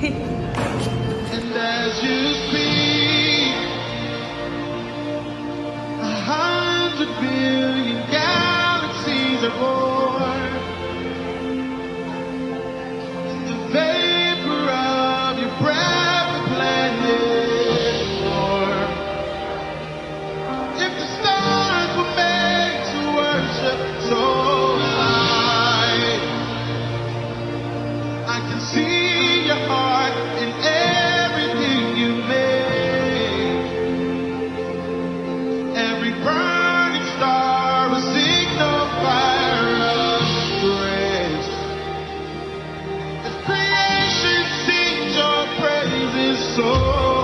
And as you speak, 100 billion galaxies are born. The vapor of your breath, the planets form. If the stars were made to worship so alive, I can see your heart in everything you make. Every burning star, a signal fire of grace. If creation sings your praises so alive.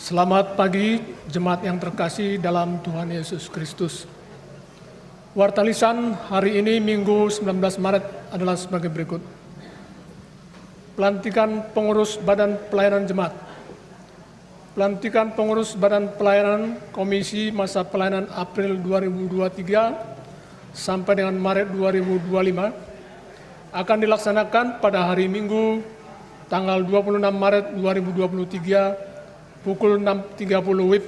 Selamat pagi, jemaat yang terkasih dalam Tuhan Yesus Kristus. Warta lisan hari ini Minggu 19 Maret adalah sebagai berikut. Pelantikan pengurus Badan Pelayanan Jemaat. Pelantikan pengurus Badan Pelayanan Komisi masa pelayanan April 2023 sampai dengan Maret 2025 akan dilaksanakan pada hari Minggu tanggal 26 Maret 2023 pukul 6.30 WIB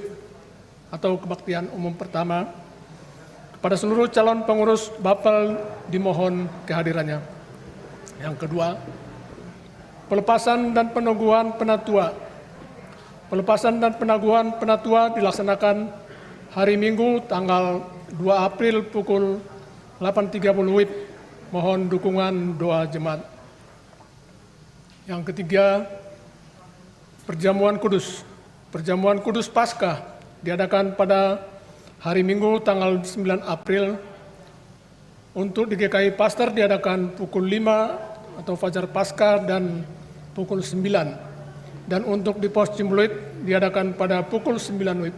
atau kebaktian umum pertama. Kepada seluruh calon pengurus Bapel dimohon kehadirannya. Yang kedua, pelepasan dan peneguhan penatua. Pelepasan dan penaguhan penatua dilaksanakan hari Minggu tanggal 2 April pukul 8.30 WIB. Mohon dukungan doa jemaat. Yang ketiga, perjamuan kudus. Perjamuan Kudus Paskah diadakan pada hari Minggu tanggal 9 April. Untuk di GKI Pasteur diadakan pukul 5 atau Fajar Paskah dan pukul 9. Dan untuk di Pos Cimbuluit diadakan pada pukul 9 WIB.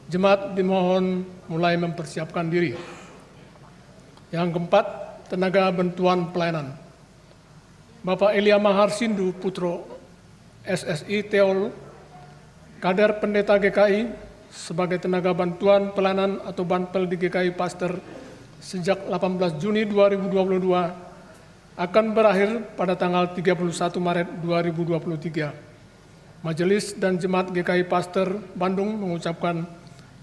Jemaat dimohon mulai mempersiapkan diri. Yang keempat, tenaga bantuan pelayanan. Bapak Elia Maharsindu Putro, SSI Teol, kader pendeta GKI sebagai tenaga bantuan pelayanan atau Banpel di GKI Pasteur sejak 18 Juni 2022 akan berakhir pada tanggal 31 Maret 2023. Majelis dan Jemaat GKI Pasteur Bandung mengucapkan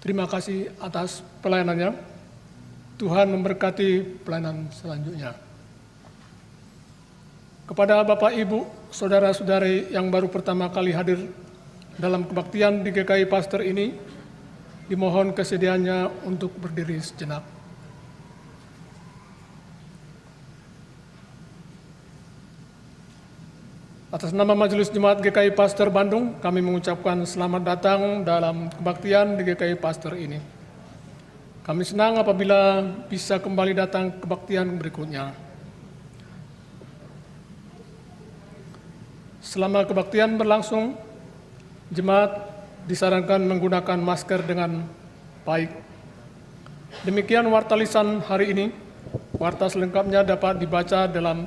terima kasih atas pelayanannya. Tuhan memberkati pelayanan selanjutnya. Kepada Bapak, Ibu, Saudara-saudari yang baru pertama kali hadir dalam kebaktian di GKI Pasteur ini, dimohon kesediaannya untuk berdiri sejenak. Atas nama Majelis Jemaat GKI Pasteur Bandung, kami mengucapkan selamat datang dalam kebaktian di GKI Pasteur ini. Kami senang apabila bisa kembali datang ke kebaktian berikutnya. Selama kebaktian berlangsung, jemaat disarankan menggunakan masker dengan baik. Demikian warta lisan hari ini. Warta selengkapnya dapat dibaca dalam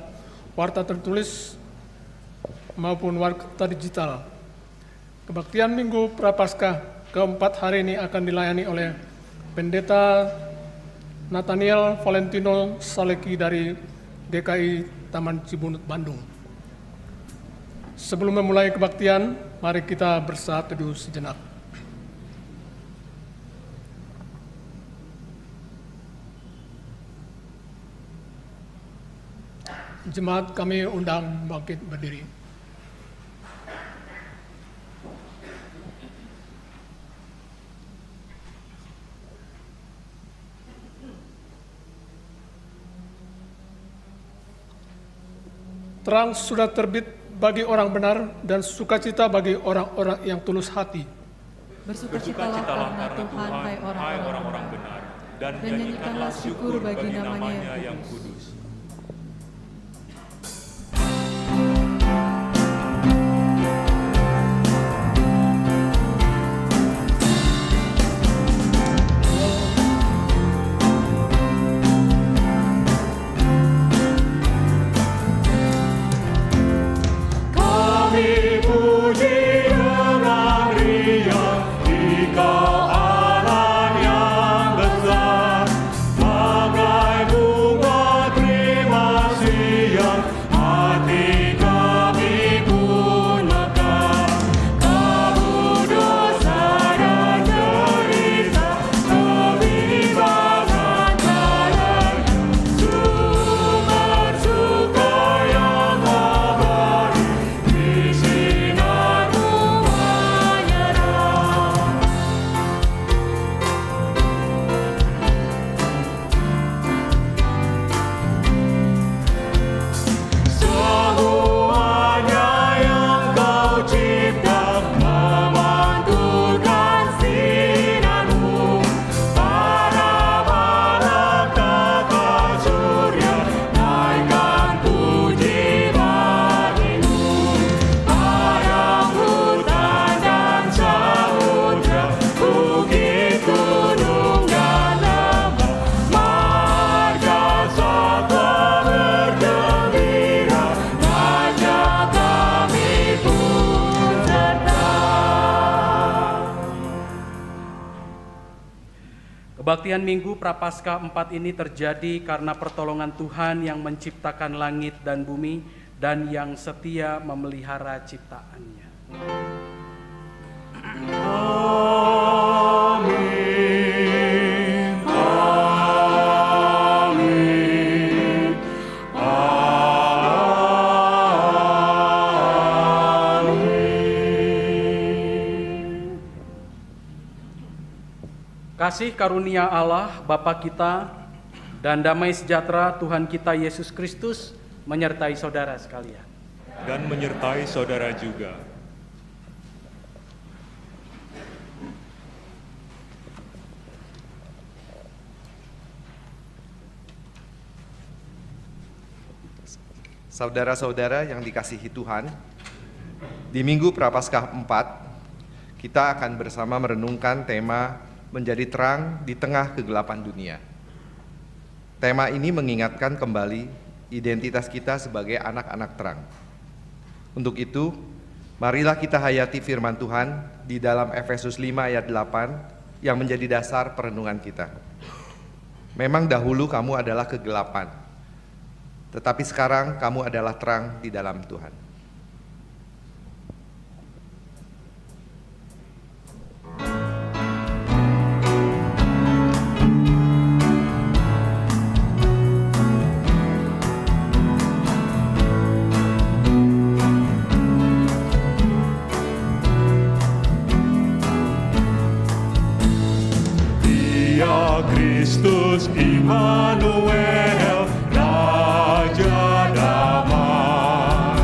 warta tertulis maupun warta digital. Kebaktian Minggu Prapaskah keempat hari ini akan dilayani oleh Pendeta Nathaniel Valentino Saleki dari GKI Taman Cibunut, Bandung. Sebelum memulai kebaktian, mari kita bersaat teduh sejenak. Jemaat kami undang bangkit berdiri. Terang sudah terbit bagi orang benar dan sukacita bagi orang-orang yang tulus hati. Bersukacitalah karena Tuhan, hai orang-orang benar, dan nyanyikanlah syukur bagi namanya yang kudus. Kebaktian Minggu Prapaskah 4 ini terjadi karena pertolongan Tuhan yang menciptakan langit dan bumi dan yang setia memelihara ciptaannya. Amin. Amin. Amin. Kasih karunia Allah Bapa kita dan damai sejahtera Tuhan kita Yesus Kristus menyertai saudara sekalian. Dan menyertai saudara juga. Saudara-saudara yang dikasihi Tuhan, di Minggu Prapaskah 4, kita akan bersama merenungkan tema menjadi terang di tengah kegelapan dunia. Tema ini mengingatkan kembali identitas kita sebagai anak-anak terang. Untuk itu, marilah kita hayati firman Tuhan di dalam Efesus 5 ayat 8 yang menjadi dasar perenungan kita. Memang dahulu kamu adalah kegelapan, tetapi sekarang kamu adalah terang di dalam Tuhan. Kristus Immanuel, Raja damai.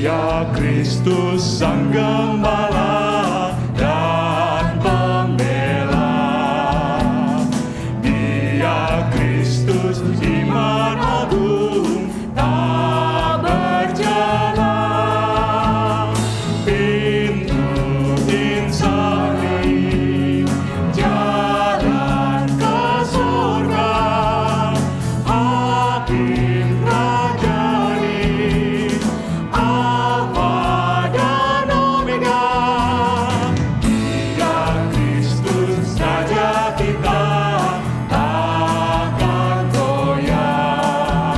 Dia Kristus Sang Gembala dan Pembela. Dia Kristus iman agung tak bercelah. Pintu insani jalan ke surga. Hakim rajani Alfa dan Omega. Dia Kristus Raja kita takkan goyah.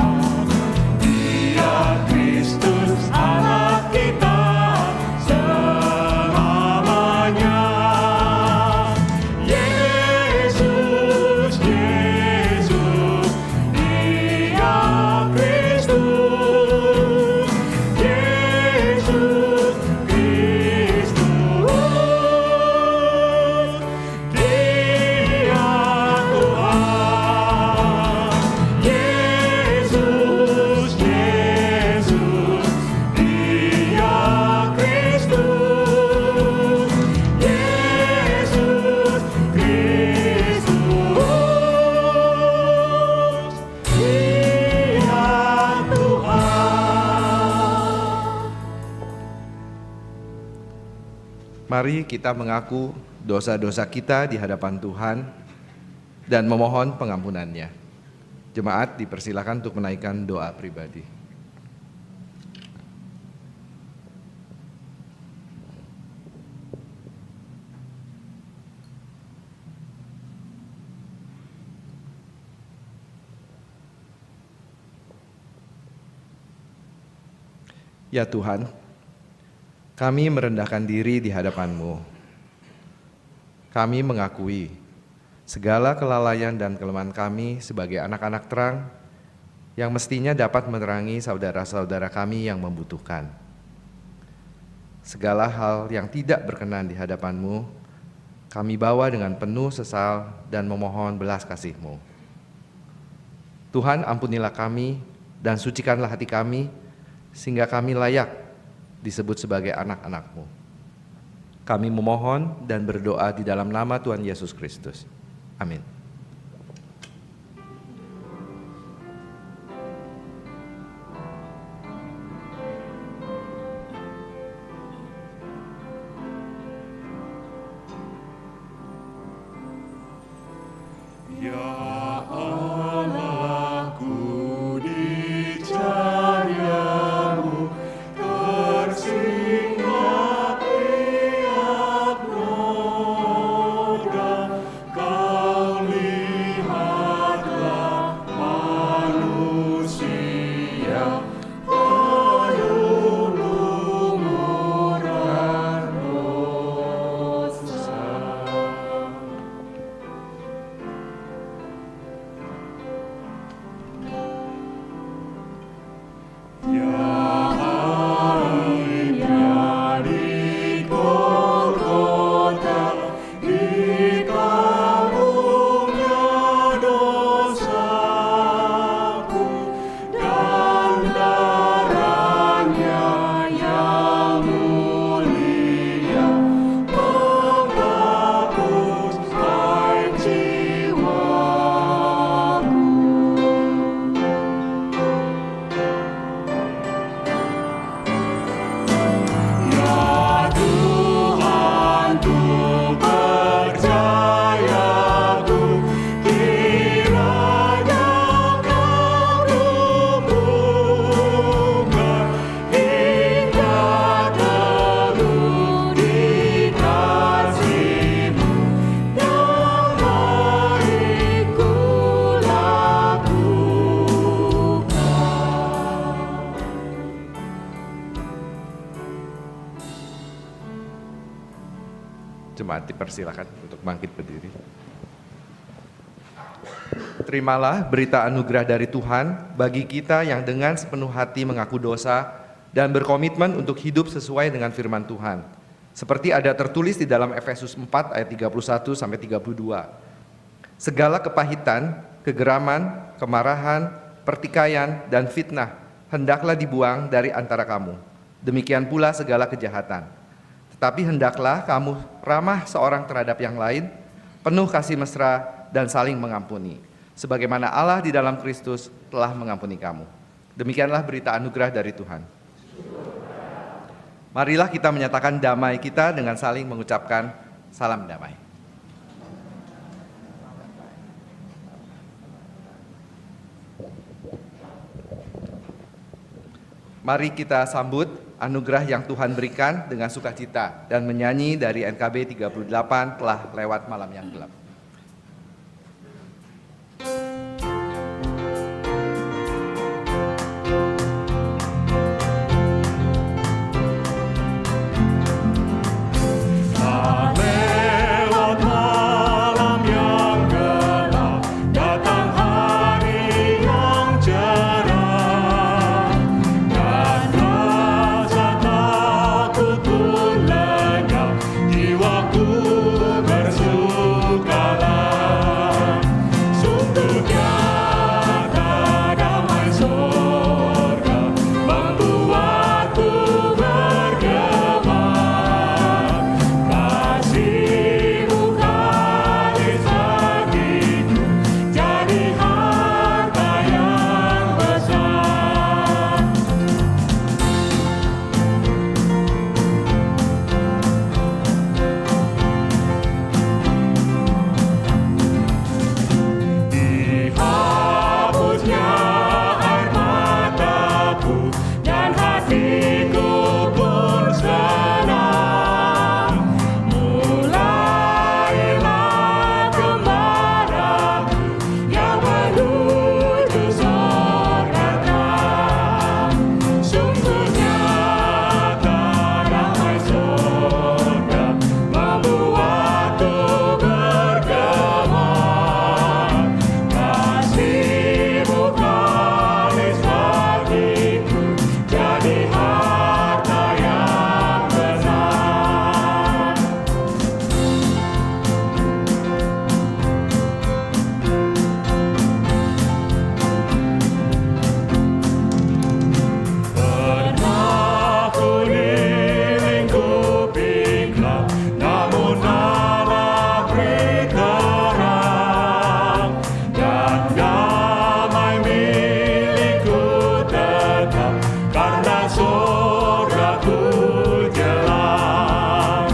Dia Kristus Allah kita selamanya. Yesus, Yesus, Dia Kristus. Yesus Kristus, Dia Tuhan. Yesus, Yesus, Dia Kristus. Yesus Kristus, Dia Tuhan. Mari kita mengaku dosa-dosa kita di hadapan Tuhan dan memohon pengampunannya. Jemaat dipersilakan untuk menaikkan doa pribadi. Ya Tuhan, kami merendahkan diri di hadapan-Mu. Kami mengakui segala kelalaian dan kelemahan kami sebagai anak-anak terang yang mestinya dapat menerangi saudara-saudara kami yang membutuhkan. Segala hal yang tidak berkenan di hadapan-Mu, kami bawa dengan penuh sesal dan memohon belas kasih-Mu. Tuhan, ampunilah kami dan sucikanlah hati kami, sehingga kami layak disebut sebagai anak-anak-Mu. Kami memohon dan berdoa di dalam nama Tuhan Yesus Kristus. Amin. Ya Allahku, di cahaya-Mu tersinggah tiap noda. Kau lihatlah manusia penuh lumuran dosa. Ya di Golgota, ditanggung-Nya dosaku, dan darah-Nya yang mulia menghapus aib jiwaku. Ya Tuhan, ku percayaku, kiranya Kau tumbuhkan hingga teguh di kasih-Mu yang baik ku lakukan. Jemaat dipersilakan untuk bangkit berdiri. Terimalah berita anugerah dari Tuhan bagi kita yang dengan sepenuh hati mengaku dosa dan berkomitmen untuk hidup sesuai dengan firman Tuhan. Seperti ada tertulis di dalam Efesus 4 ayat 31 sampai 32. Segala kepahitan, kegeraman, kemarahan, pertikaian, dan fitnah hendaklah dibuang dari antara kamu. demikian pula segala kejahatan. Tetapi hendaklah kamu ramah seorang terhadap yang lain, penuh kasih mesra dan saling mengampuni, sebagaimana Allah di dalam Kristus telah mengampuni kamu. Demikianlah berita anugerah dari Tuhan. Marilah kita menyatakan damai kita dengan saling mengucapkan salam damai. Mari kita sambut anugerah yang Tuhan berikan dengan sukacita dan menyanyi dari NKB 38 telah lewat malam yang gelap. Lewat malam yang gelap, datang hari yang cerah, dan rasa takut pun lenyap, jiwaku bersukalah. Sungguh nyata damai sorga, membuatku bergema. Kasih-Mu kalis bagiku, jadi harta yang besar. Dihapusnya air mataku, dan hatiku pun senang. Mulailah gembaraku yang menuju sorga terang. Sungguh nyata damai sorga, membuatku bergema. Kasih-Mu kalis bagiku, jadi harta yang besar. Pernah ku dilingkupi gelap, namun Allah beri terang, dan damai milikku tetap, karena sorgaku jelas.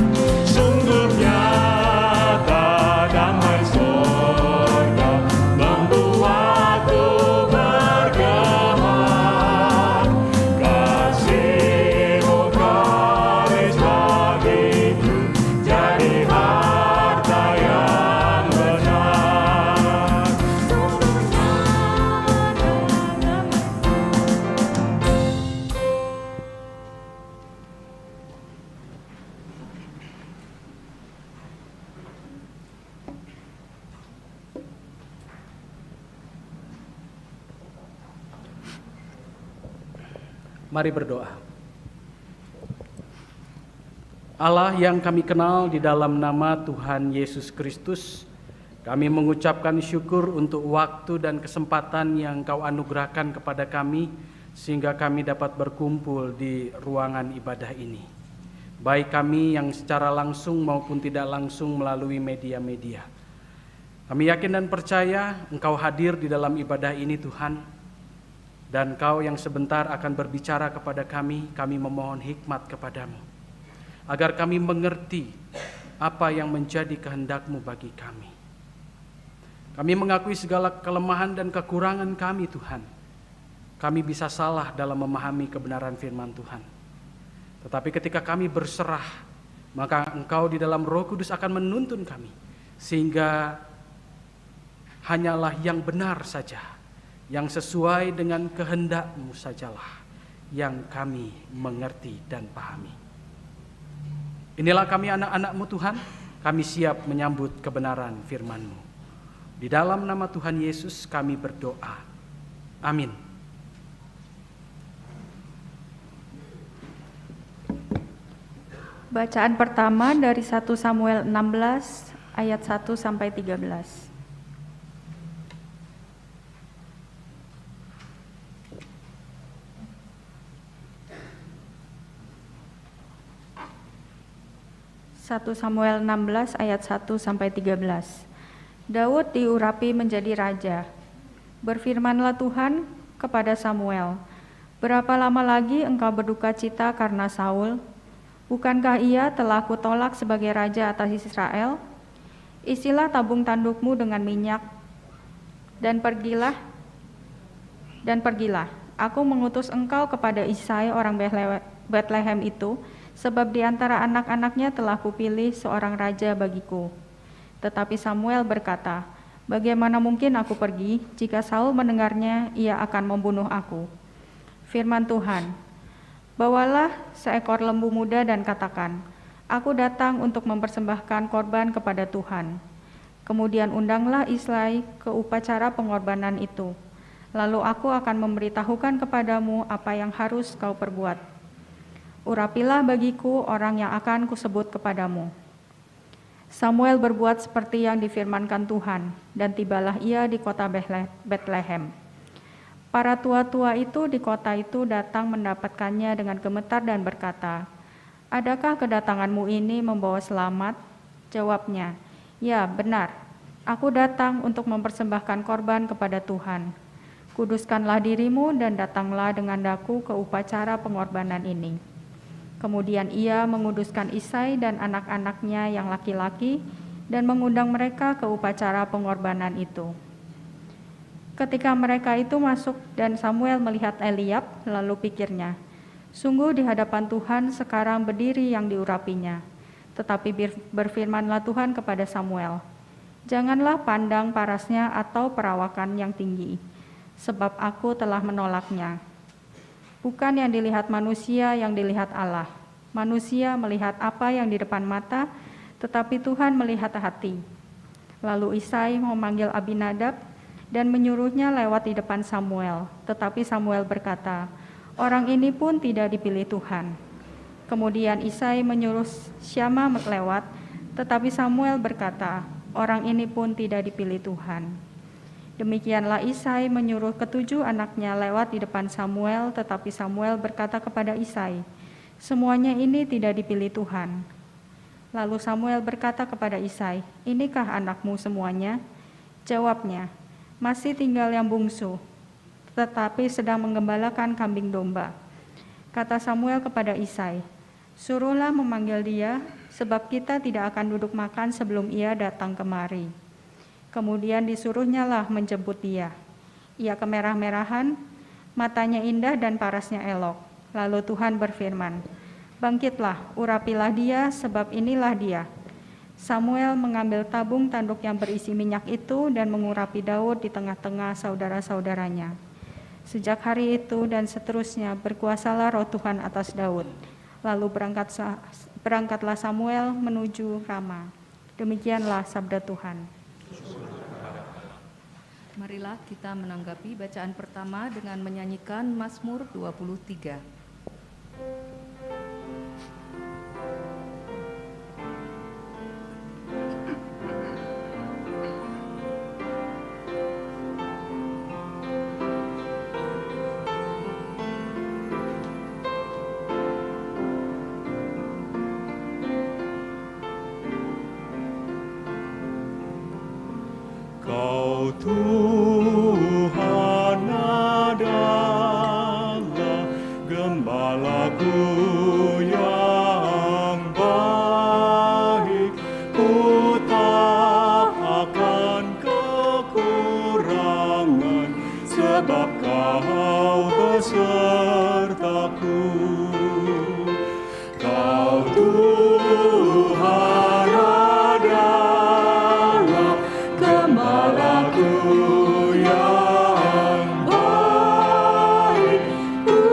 Sungguh nyata damai sorga, membuatku bergema. Kasih-Mu kalis bagiku, jadi harta yang besar. Mari berdoa. Allah yang kami kenal di dalam nama Tuhan Yesus Kristus, kami mengucapkan syukur untuk waktu dan kesempatan yang Kau anugerahkan kepada kami, sehingga kami dapat berkumpul di ruangan ibadah ini. Baik kami yang secara langsung maupun tidak langsung melalui media-media. Kami yakin dan percaya Engkau hadir di dalam ibadah ini Tuhan, dan Kau yang sebentar akan berbicara kepada kami memohon hikmat kepadamu, agar kami mengerti apa yang menjadi kehendak-Mu bagi kami. Kami mengakui segala kelemahan dan kekurangan kami Tuhan. Kami bisa salah dalam memahami kebenaran firman Tuhan. Tetapi ketika kami berserah, maka Engkau di dalam Roh Kudus akan menuntun kami, sehingga hanyalah yang benar saja, yang sesuai dengan kehendak-Mu sajalah yang kami mengerti dan pahami. Inilah kami anak-anak-Mu Tuhan, kami siap menyambut kebenaran firman-Mu. Di dalam nama Tuhan Yesus kami berdoa. Amin. Bacaan pertama dari 1 Samuel 16 ayat 1 sampai 13. 1 Samuel 16 ayat 1 sampai 13. Daud diurapi menjadi raja. Berfirmanlah Tuhan kepada Samuel, "Berapa lama lagi engkau berduka cita karena Saul? Bukankah ia telah kutolak sebagai raja atas Israel? Isilah tabung tandukmu dengan minyak dan pergilah. Aku mengutus engkau kepada Isai orang Betlehem itu, sebab di antara anak-anaknya telah kupilih seorang raja bagiku." Tetapi Samuel berkata, "Bagaimana mungkin aku pergi? Jika Saul mendengarnya, ia akan membunuh aku." Firman Tuhan, "Bawalah seekor lembu muda dan katakan, 'Aku datang untuk mempersembahkan korban kepada Tuhan.' Kemudian undanglah Isai ke upacara pengorbanan itu. Lalu aku akan memberitahukan kepadamu apa yang harus kau perbuat. Urapilah bagiku orang yang akan kusebut kepadamu." Samuel berbuat seperti yang difirmankan Tuhan, dan tibalah ia di kota Betlehem. Para tua-tua itu di kota itu datang mendapatkannya dengan gemetar dan berkata, "Adakah kedatanganmu ini membawa selamat?" Jawabnya, "Ya, benar. Aku datang untuk mempersembahkan korban kepada Tuhan. Kuduskanlah dirimu dan datanglah dengan daku ke upacara pengorbanan ini." Kemudian ia menguduskan Isai dan anak-anaknya yang laki-laki dan mengundang mereka ke upacara pengorbanan itu. Ketika mereka itu masuk dan Samuel melihat Eliab, lalu pikirnya, "Sungguh di hadapan Tuhan sekarang berdiri yang diurapinya." Tetapi berfirmanlah Tuhan kepada Samuel, "Janganlah pandang parasnya atau perawakan yang tinggi, sebab aku telah menolaknya. Bukan yang dilihat manusia yang dilihat Allah. Manusia melihat apa yang di depan mata, tetapi Tuhan melihat hati." Lalu Isai memanggil Abinadab dan menyuruhnya lewat di depan Samuel. Tetapi Samuel berkata, "Orang ini pun tidak dipilih Tuhan." Kemudian Isai menyuruh Syama lewat, tetapi Samuel berkata, "Orang ini pun tidak dipilih Tuhan." Demikianlah Isai menyuruh ketujuh anaknya lewat di depan Samuel, tetapi Samuel berkata kepada Isai, "Semuanya ini tidak dipilih Tuhan." Lalu Samuel berkata kepada Isai, "Inikah anakmu semuanya?" Jawabnya, "Masih tinggal yang bungsu, tetapi sedang menggembalakan kambing domba." Kata Samuel kepada Isai, "Suruhlah memanggil dia, sebab kita tidak akan duduk makan sebelum ia datang kemari." Kemudian disuruhnyalah menjemput dia. Ia kemerah-merahan, matanya indah dan parasnya elok. Lalu Tuhan berfirman, "Bangkitlah, urapilah dia, sebab inilah dia." Samuel mengambil tabung tanduk yang berisi minyak itu dan mengurapi Daud di tengah-tengah saudara-saudaranya. Sejak hari itu dan seterusnya berkuasalah roh Tuhan atas Daud. Lalu berangkatlah Samuel menuju Rama. Demikianlah sabda Tuhan. Marilah kita menanggapi bacaan pertama dengan menyanyikan Mazmur 23. Kau Tuhan adalah gembalaku yang baik, ku tak akan kekurangan, sebab Kau besertaku. Kau Tuhan adalah gembalaku yang baik, ku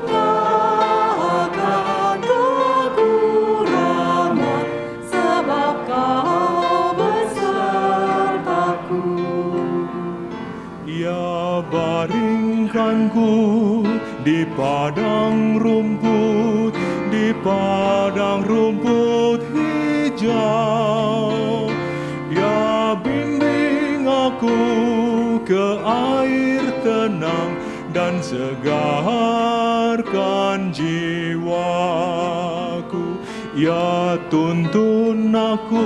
tak akan kekurangan, sebab Kau besertaku. Ia baringkanku di padang rumput, di padang rumput hijau. Ia bimbing aku ke air tenang dan segarkan jiwaku. Ya tuntun aku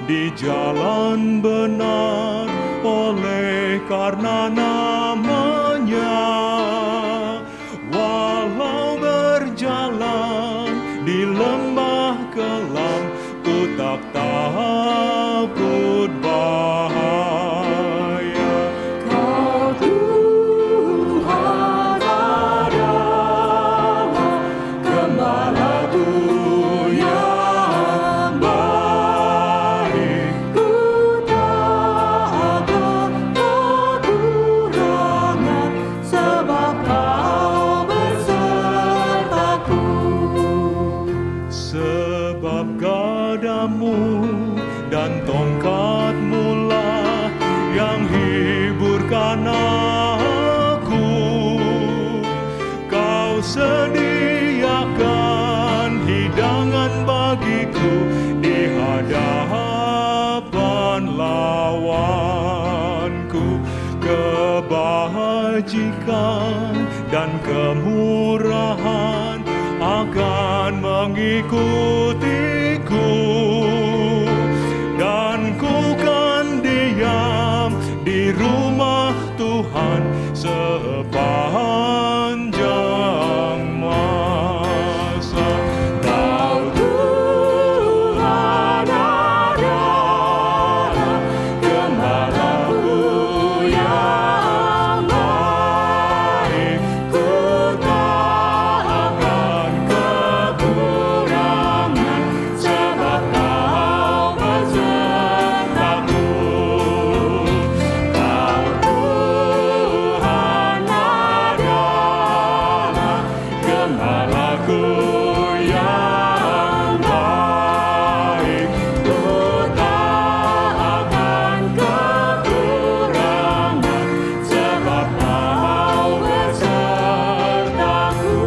di jalan benar oleh karena namanya. Walau berjalan di lembah kelam, ku tak takut bahaya. Kau Tuhan adalah gembalaku yang baik. Ku tak akan kekurangan, sebab Kau besertaku. Sebab gadamu dan tongkatmu lah yang hiburkan aku. Kau sediakan hidangan bagiku di hadapan lawanku. Kebajikan dan kemurahan akan mengikutiku, dan ku kan diam di rumah Tuhan sepanjang masa. Kau Tuhan adalah gembalaku yang baik. Ku tak akan kekurangan, sebab Kau besertaku. Kau Tuhan adalah gembalaku yang baik. Ku tak akan kekurangan, sebab Kau besertaku.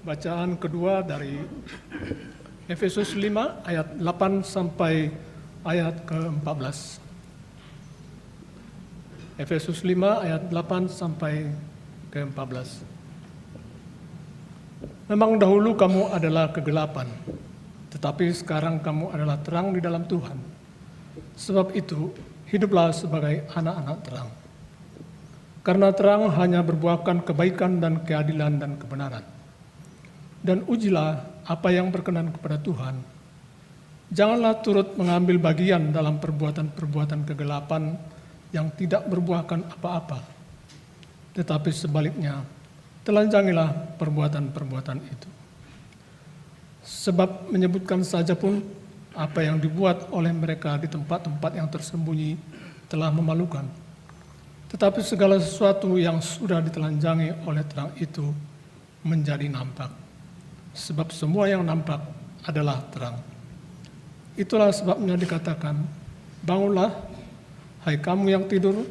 Bacaan kedua dari Efesus 5 ayat 8 sampai ayat ke-14. Efesus 5 ayat 8 sampai ke-14. Memang dahulu kamu adalah kegelapan, tetapi sekarang kamu adalah terang di dalam Tuhan. Sebab itu, hiduplah sebagai anak-anak terang. Karena terang hanya berbuahkan kebaikan dan keadilan dan kebenaran. Dan ujilah apa yang berkenan kepada Tuhan. Janganlah turut mengambil bagian dalam perbuatan-perbuatan kegelapan yang tidak berbuahkan apa-apa. Tetapi sebaliknya, telanjangilah perbuatan-perbuatan itu. Sebab menyebutkan saja pun apa yang dibuat oleh mereka di tempat-tempat yang tersembunyi telah memalukan. Tetapi segala sesuatu yang sudah ditelanjangi oleh terang itu menjadi nampak. Sebab semua yang nampak adalah terang. Itulah sebabnya dikatakan, bangunlah, hai kamu yang tidur,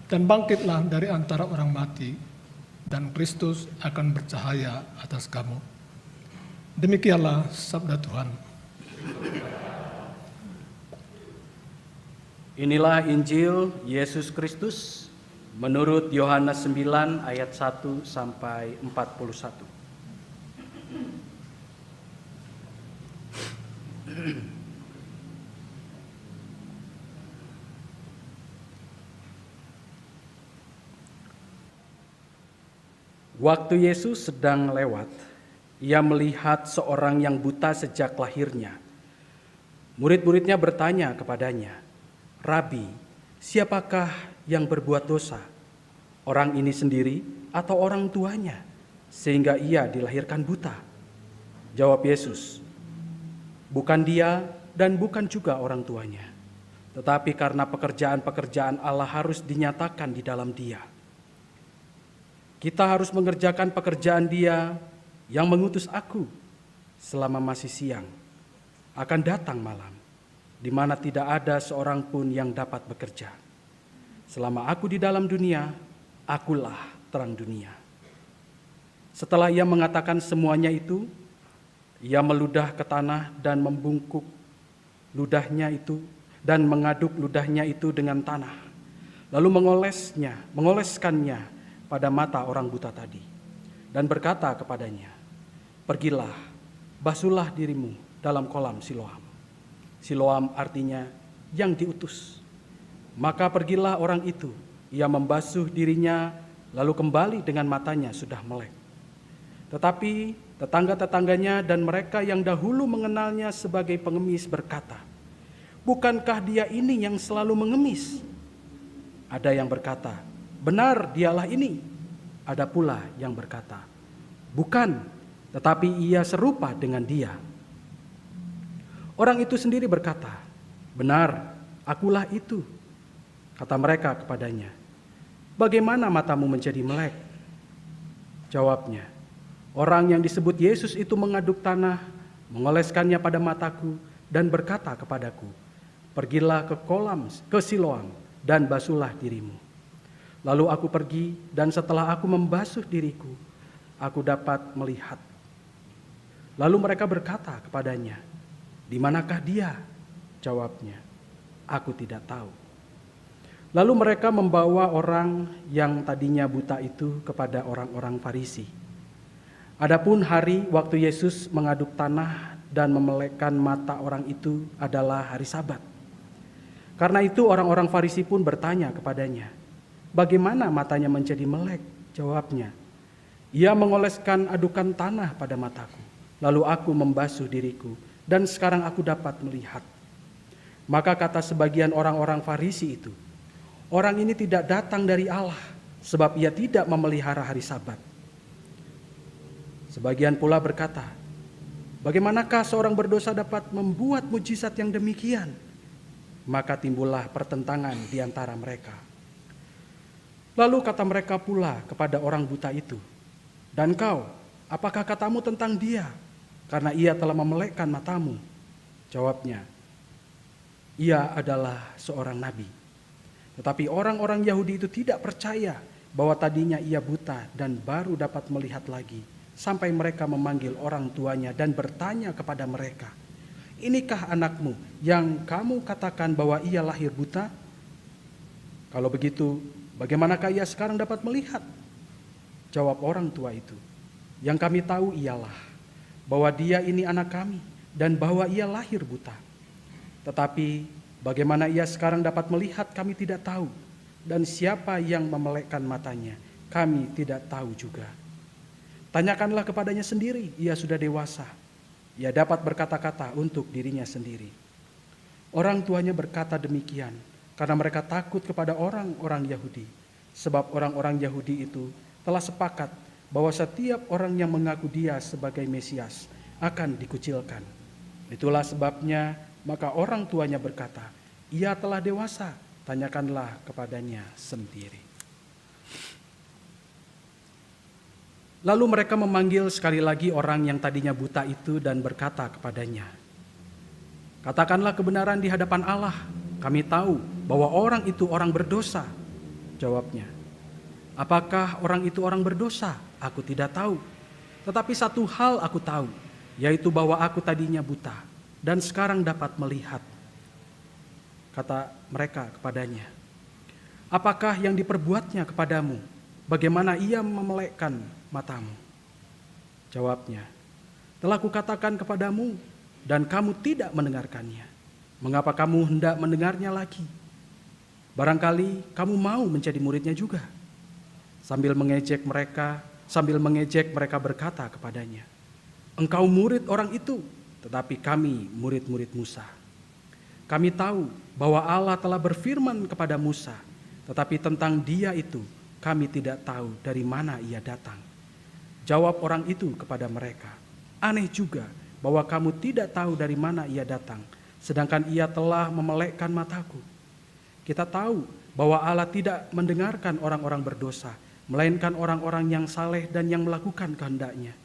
dan bangkitlah dari antara orang mati, dan Kristus akan bercahaya atas kamu. Demikianlah sabda Tuhan. Inilah Injil Yesus Kristus menurut Yohanes 9 ayat 1 sampai 41. Waktu Yesus sedang lewat, ia melihat seorang yang buta sejak lahirnya. Murid-muridnya bertanya kepadanya, "Rabi, siapakah yang berbuat dosa? Orang ini sendiri atau orang tuanya, sehingga ia dilahirkan buta?" Jawab Yesus, "Bukan dia dan bukan juga orang tuanya, tetapi karena pekerjaan-pekerjaan Allah harus dinyatakan di dalam dia. Kita harus mengerjakan pekerjaan Dia yang mengutus aku selama masih siang. Akan datang malam, di mana tidak ada seorang pun yang dapat bekerja. Selama aku di dalam dunia, akulah terang dunia." Setelah ia mengatakan semuanya itu, ia meludah ke tanah dan membungkuk ludahnya itu dan mengaduk ludahnya itu dengan tanah, lalu mengoleskannya pada mata orang buta tadi dan berkata kepadanya, "Pergilah, basuhlah dirimu dalam kolam Siloam." Siloam artinya yang diutus. Maka pergilah orang itu, ia membasuh dirinya, lalu kembali dengan matanya sudah melek. Tetapi tetangga-tetangganya dan mereka yang dahulu mengenalnya sebagai pengemis berkata, "Bukankah dia ini yang selalu mengemis?" Ada yang berkata, "Benar, dialah ini." Ada pula yang berkata, "Bukan, tetapi ia serupa dengan dia." Orang itu sendiri berkata, "Benar, akulah itu." Kata mereka kepadanya, "Bagaimana matamu menjadi melek?" Jawabnya, "Orang yang disebut Yesus itu mengaduk tanah, mengoleskannya pada mataku dan berkata kepadaku, 'Pergilah ke Siloam dan basuhlah dirimu.' Lalu aku pergi, dan setelah aku membasuh diriku, aku dapat melihat." Lalu mereka berkata kepadanya, "Di manakah dia?" Jawabnya, "Aku tidak tahu." Lalu mereka membawa orang yang tadinya buta itu kepada orang-orang Farisi. Adapun hari waktu Yesus mengaduk tanah dan memelekkan mata orang itu adalah hari Sabat. Karena itu orang-orang Farisi pun bertanya kepadanya, "Bagaimana matanya menjadi melek?" Jawabnya, "Ia mengoleskan adukan tanah pada mataku, lalu aku membasuh diriku, dan sekarang aku dapat melihat." Maka kata sebagian orang-orang Farisi itu, "Orang ini tidak datang dari Allah, sebab ia tidak memelihara hari Sabat." Sebagian pula berkata, "Bagaimanakah seorang berdosa dapat membuat mujizat yang demikian?" Maka timbullah pertentangan di antara mereka. Lalu kata mereka pula kepada orang buta itu, "Dan kau, apakah katamu tentang dia? Karena ia telah memelekkan matamu." Jawabnya, "Ia adalah seorang nabi." Tetapi orang-orang Yahudi itu tidak percaya bahwa tadinya ia buta dan baru dapat melihat lagi, sampai mereka memanggil orang tuanya dan bertanya kepada mereka, "Inikah anakmu yang kamu katakan bahwa ia lahir buta? Kalau begitu, bagaimanakah ia sekarang dapat melihat?" Jawab orang tua itu, "Yang kami tahu ialah bahwa dia ini anak kami dan bahwa ia lahir buta. Tetapi bagaimana ia sekarang dapat melihat kami tidak tahu, dan siapa yang memelekkan matanya kami tidak tahu juga. Tanyakanlah kepadanya sendiri, ia sudah dewasa. Ia dapat berkata-kata untuk dirinya sendiri." Orang tuanya berkata demikian karena mereka takut kepada orang-orang Yahudi, sebab orang-orang Yahudi itu telah sepakat bahwa setiap orang yang mengaku dia sebagai Mesias akan dikucilkan. Itulah sebabnya maka orang tuanya berkata, "Ia telah dewasa, tanyakanlah kepadanya sendiri." Lalu mereka memanggil sekali lagi orang yang tadinya buta itu dan berkata kepadanya, "Katakanlah kebenaran di hadapan Allah. Kami tahu bahwa orang itu orang berdosa." Jawabnya, "Apakah orang itu orang berdosa? Aku tidak tahu. Tetapi satu hal aku tahu, yaitu bahwa aku tadinya buta dan sekarang dapat melihat." Kata mereka kepadanya, "Apakah yang diperbuatnya kepadamu? Bagaimana ia memelekkan matamu?" Jawabnya, "Telah kukatakan kepadamu dan kamu tidak mendengarkannya. Mengapa kamu hendak mendengarnya lagi? Barangkali kamu mau menjadi muridnya juga." Sambil mengejek mereka berkata kepadanya, "Engkau murid orang itu, tetapi kami murid-murid Musa. Kami tahu bahwa Allah telah berfirman kepada Musa, tetapi tentang dia itu kami tidak tahu dari mana ia datang." Jawab orang itu kepada mereka, "Aneh juga bahwa kamu tidak tahu dari mana ia datang, sedangkan ia telah memelekkan mataku. Kita tahu bahwa Allah tidak mendengarkan orang-orang berdosa, melainkan orang-orang yang saleh dan yang melakukan kehendaknya.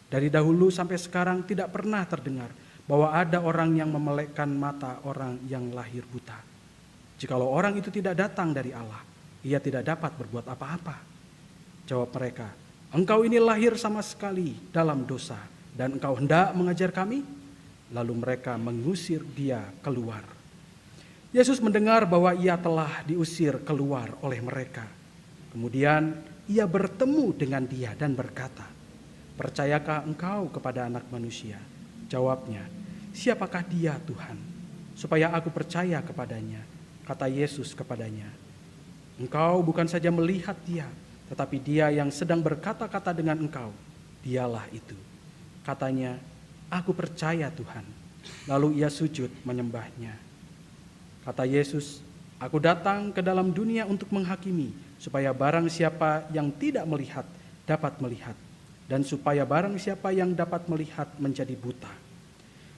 Dari dahulu sampai sekarang tidak pernah terdengar bahwa ada orang yang memelekkan mata orang yang lahir buta. Jikalau orang itu tidak datang dari Allah, ia tidak dapat berbuat apa-apa." Jawab mereka, "Engkau ini lahir sama sekali dalam dosa, dan engkau hendak mengajar kami?" Lalu mereka mengusir dia keluar. Yesus mendengar bahwa ia telah diusir keluar oleh mereka. Kemudian ia bertemu dengan dia dan berkata, "Percayakah engkau kepada Anak Manusia?" Jawabnya, "Siapakah dia, Tuhan? Supaya aku percaya kepadanya." Kata Yesus kepadanya, "Engkau bukan saja melihat dia, tetapi dia yang sedang berkata-kata dengan engkau, dialah itu." Katanya, "Aku percaya, Tuhan." Lalu ia sujud menyembahnya. Kata Yesus, "Aku datang ke dalam dunia untuk menghakimi, supaya barang siapa yang tidak melihat dapat melihat, dan supaya barang siapa yang dapat melihat menjadi buta."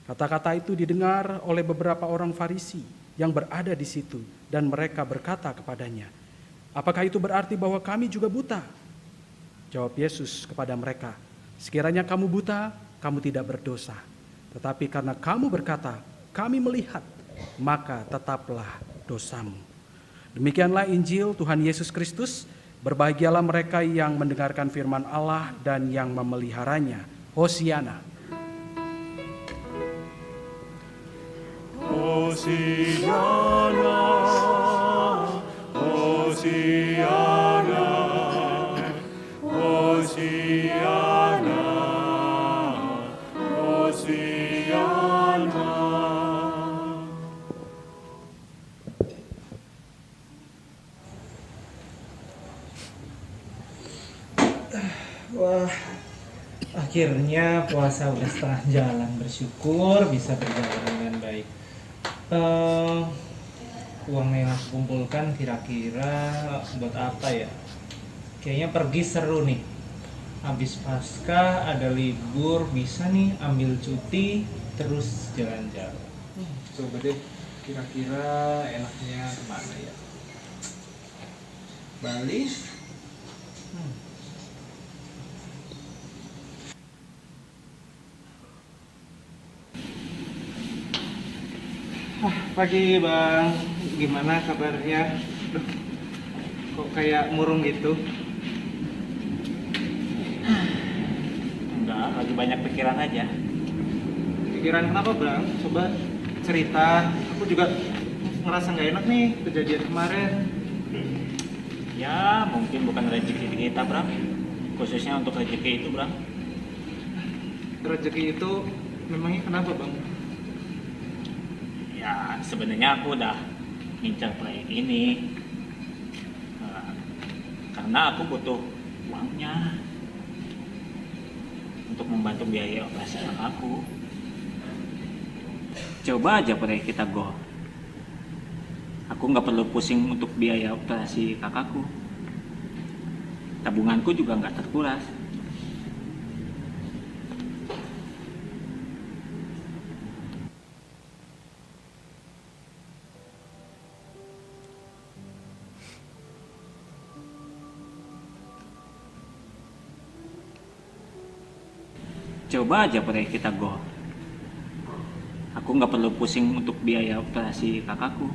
Kata-kata itu didengar oleh beberapa orang Farisi yang berada di situ, dan mereka berkata kepadanya, "Apakah itu berarti bahwa kami juga buta?" Jawab Yesus kepada mereka, "Sekiranya kamu buta, kamu tidak berdosa. Tetapi karena kamu berkata, 'Kami melihat,' maka tetaplah dosamu." Demikianlah Injil Tuhan Yesus Kristus. Berbahagialah mereka yang mendengarkan firman Allah dan yang memeliharanya. Hosiana. Hosiana, Hosiana, Hosiana, Hosiana. Wah, akhirnya puasa udah setengah jalan. Bersyukur bisa berjalan dengan baik. Uang yang aku kumpulkan kira-kira buat apa ya? Kayaknya pergi seru nih. Habis pasca ada libur, bisa nih ambil cuti terus jalan-jalan. Coba deh, kira-kira enaknya kemana ya? Bali? Pagi Bang, gimana kabarnya? Duh, kok kayak murung gitu? Enggak, lagi banyak pikiran aja. Pikiran kenapa Bang? Coba cerita, aku juga ngerasa nggak enak nih kejadian kemarin. Ya, mungkin bukan rezeki kita, Bram. Khususnya untuk rezeki itu, Bram. Rezeki itu memangnya kenapa Bang? Ya, sebenarnya aku udah ngincar proyek ini. Karena aku butuh uangnya untuk membantu biaya operasi aku. Coba aja proyek kita go. Aku nggak perlu pusing untuk biaya operasi kakakku. Tabunganku juga nggak terkuras. Coba aja proyek kita go. Aku nggak perlu pusing untuk biaya operasi kakakku.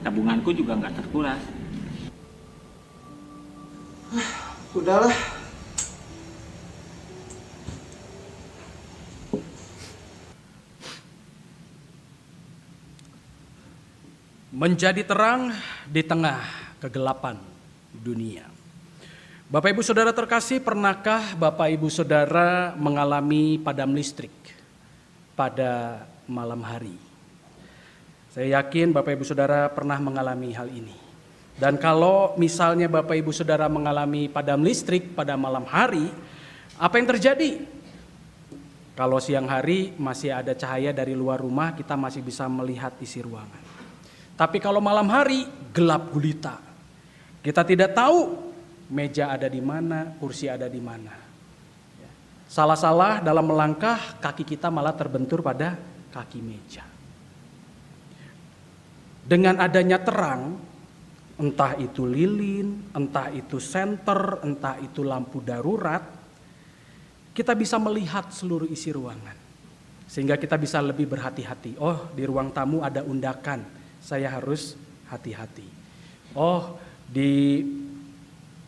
Tabunganku juga nggak terkuras. Udahlah. Menjadi terang di tengah kegelapan dunia. Bapak Ibu Saudara terkasih, pernahkah Bapak Ibu Saudara mengalami padam listrik pada malam hari? Saya yakin Bapak Ibu Saudara pernah mengalami hal ini. Dan kalau misalnya Bapak Ibu Saudara mengalami padam listrik pada malam hari, apa yang terjadi? Kalau siang hari masih ada cahaya dari luar rumah, kita masih bisa melihat isi ruangan. Tapi kalau malam hari gelap gulita. Kita tidak tahu meja ada di mana, kursi ada di mana. Salah-salah dalam melangkah, kaki kita malah terbentur pada kaki meja. Dengan adanya terang, entah itu lilin, entah itu senter, entah itu lampu darurat, kita bisa melihat seluruh isi ruangan. Sehingga kita bisa lebih berhati-hati. Oh, di ruang tamu ada undakan, saya harus hati-hati. Oh, di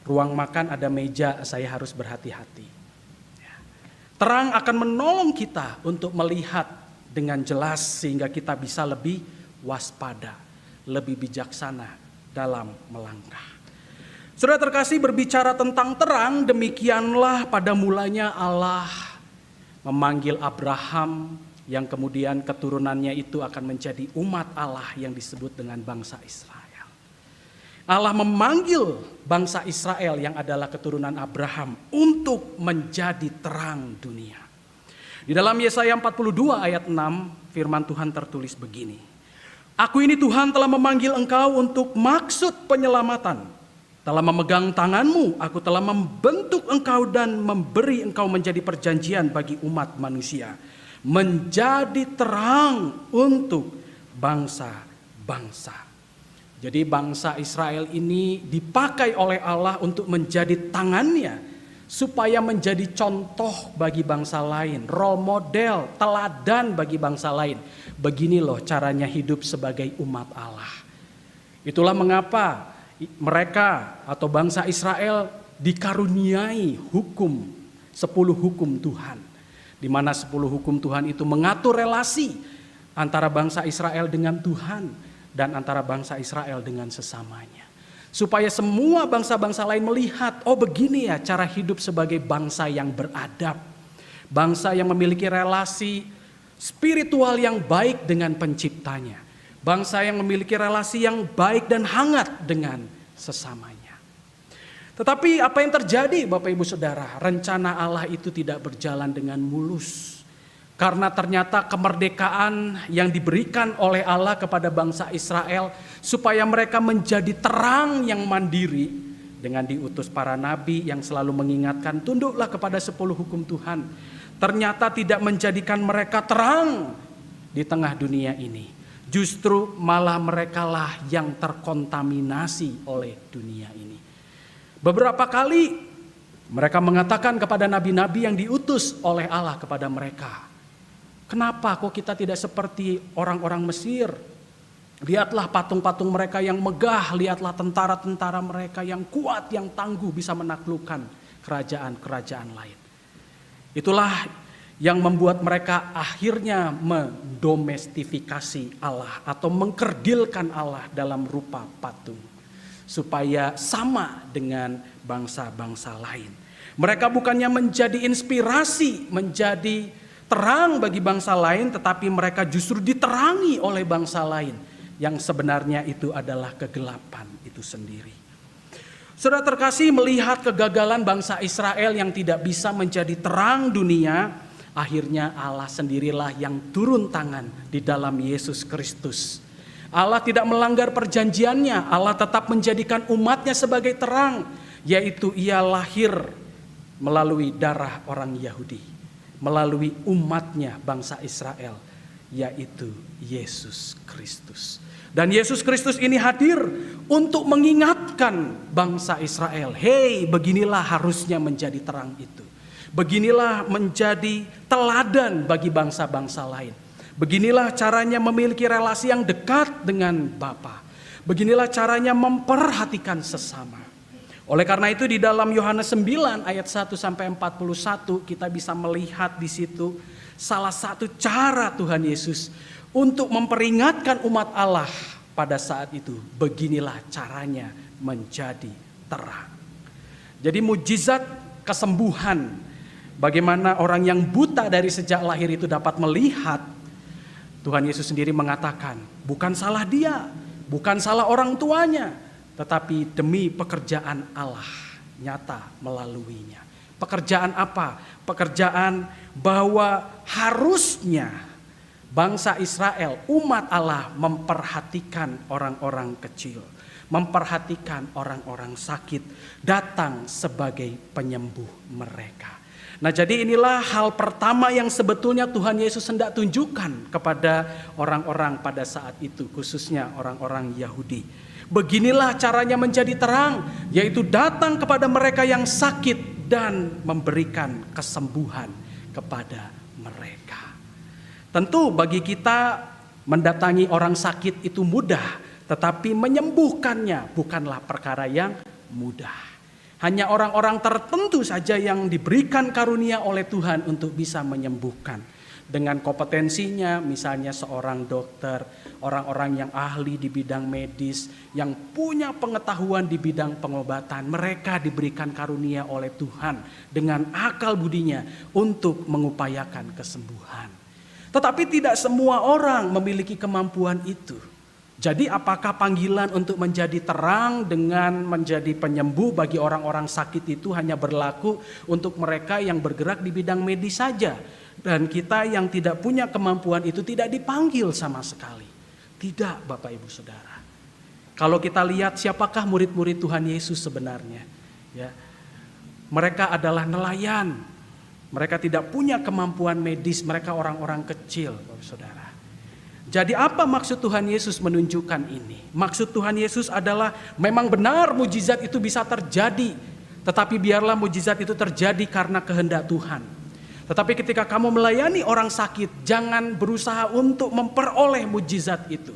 ruang makan ada meja, saya harus berhati-hati. Terang akan menolong kita untuk melihat dengan jelas sehingga kita bisa lebih waspada, lebih bijaksana dalam melangkah. Saudara terkasih, berbicara tentang terang, demikianlah pada mulanya Allah memanggil Abraham, yang kemudian keturunannya itu akan menjadi umat Allah yang disebut dengan bangsa Israel. Allah memanggil bangsa Israel yang adalah keturunan Abraham untuk menjadi terang dunia. Di dalam Yesaya 42 ayat 6 firman Tuhan tertulis begini. Aku ini Tuhan telah memanggil engkau untuk maksud penyelamatan. Telah memegang tanganmu, aku telah membentuk engkau dan memberi engkau menjadi perjanjian bagi umat manusia. Menjadi terang untuk bangsa-bangsa. Jadi bangsa Israel ini dipakai oleh Allah untuk menjadi tangannya, supaya menjadi contoh bagi bangsa lain, role model, teladan bagi bangsa lain. Begini loh caranya hidup sebagai umat Allah. Itulah mengapa mereka atau bangsa Israel dikaruniai hukum, 10 hukum Tuhan. Di mana 10 hukum Tuhan itu mengatur relasi antara bangsa Israel dengan Tuhan dan antara bangsa Israel dengan sesamanya. Supaya semua bangsa-bangsa lain melihat, oh begini ya cara hidup sebagai bangsa yang beradab. Bangsa yang memiliki relasi spiritual yang baik dengan penciptanya. Bangsa yang memiliki relasi yang baik dan hangat dengan sesamanya. Tetapi apa yang terjadi Bapak Ibu Saudara? Rencana Allah itu tidak berjalan dengan mulus. Karena ternyata kemerdekaan yang diberikan oleh Allah kepada bangsa Israel supaya mereka menjadi terang yang mandiri dengan diutus para nabi yang selalu mengingatkan tunduklah kepada 10 hukum Tuhan. Ternyata tidak menjadikan mereka terang di tengah dunia ini. Justru malah merekalah yang terkontaminasi oleh dunia ini. Beberapa kali mereka mengatakan kepada nabi-nabi yang diutus oleh Allah kepada mereka, kenapa kok kita tidak seperti orang-orang Mesir? Lihatlah patung-patung mereka yang megah, lihatlah tentara-tentara mereka yang kuat, yang tangguh bisa menaklukkan kerajaan-kerajaan lain. Itulah yang membuat mereka akhirnya mendomestifikasi Allah atau mengkerdilkan Allah dalam rupa patung. Supaya sama dengan bangsa-bangsa lain. Mereka bukannya menjadi inspirasi, menjadi terang bagi bangsa lain, tetapi mereka justru diterangi oleh bangsa lain. Yang sebenarnya itu adalah kegelapan itu sendiri. Saudara terkasih, melihat kegagalan bangsa Israel yang tidak bisa menjadi terang dunia, akhirnya Allah sendirilah yang turun tangan di dalam Yesus Kristus. Allah tidak melanggar perjanjiannya, Allah tetap menjadikan umatnya sebagai terang, yaitu ia lahir melalui darah orang Yahudi, melalui umatnya bangsa Israel, yaitu Yesus Kristus. Dan Yesus Kristus ini hadir untuk mengingatkan bangsa Israel, hei, beginilah harusnya menjadi terang itu. Beginilah menjadi teladan bagi bangsa-bangsa lain. Beginilah caranya memiliki relasi yang dekat dengan Bapa. Beginilah caranya memperhatikan sesama. Oleh karena itu di dalam Yohanes 9 ayat 1 sampai 41 kita bisa melihat di situ salah satu cara Tuhan Yesus untuk memperingatkan umat Allah pada saat itu. Beginilah caranya menjadi terang. Jadi mujizat kesembuhan, bagaimana orang yang buta dari sejak lahir itu dapat melihat, Tuhan Yesus sendiri mengatakan, bukan salah dia, bukan salah orang tuanya, tetapi demi pekerjaan Allah nyata melaluinya. Pekerjaan apa? Pekerjaan bahwa harusnya bangsa Israel, umat Allah memperhatikan orang-orang kecil, memperhatikan orang-orang sakit, datang sebagai penyembuh mereka. Nah, jadi inilah hal pertama yang sebetulnya Tuhan Yesus hendak tunjukkan kepada orang-orang pada saat itu, khususnya orang-orang Yahudi. Beginilah caranya menjadi terang, yaitu datang kepada mereka yang sakit dan memberikan kesembuhan kepada mereka. Tentu bagi kita mendatangi orang sakit itu mudah, tetapi menyembuhkannya bukanlah perkara yang mudah. Hanya orang-orang tertentu saja yang diberikan karunia oleh Tuhan untuk bisa menyembuhkan. dengan kompetensinya, misalnya seorang dokter, orang-orang yang ahli di bidang medis, yang punya pengetahuan di bidang pengobatan, mereka diberikan karunia oleh Tuhan dengan akal budinya untuk mengupayakan kesembuhan. Tetapi tidak semua orang memiliki kemampuan itu. Jadi apakah panggilan untuk menjadi terang dengan menjadi penyembuh bagi orang-orang sakit itu hanya berlaku untuk mereka yang bergerak di bidang medis saja? Dan kita yang tidak punya kemampuan itu tidak dipanggil sama sekali. Tidak, Bapak Ibu Saudara. Kalau kita lihat siapakah murid-murid Tuhan Yesus sebenarnya, ya, mereka adalah nelayan. Mereka tidak punya kemampuan medis, mereka orang-orang kecil, Bapak Saudara. Jadi apa maksud Tuhan Yesus menunjukkan ini? Maksud Tuhan Yesus adalah memang benar mujizat itu bisa terjadi, tetapi biarlah mujizat itu terjadi karena kehendak Tuhan. Tetapi ketika kamu melayani orang sakit, jangan berusaha untuk memperoleh mujizat itu.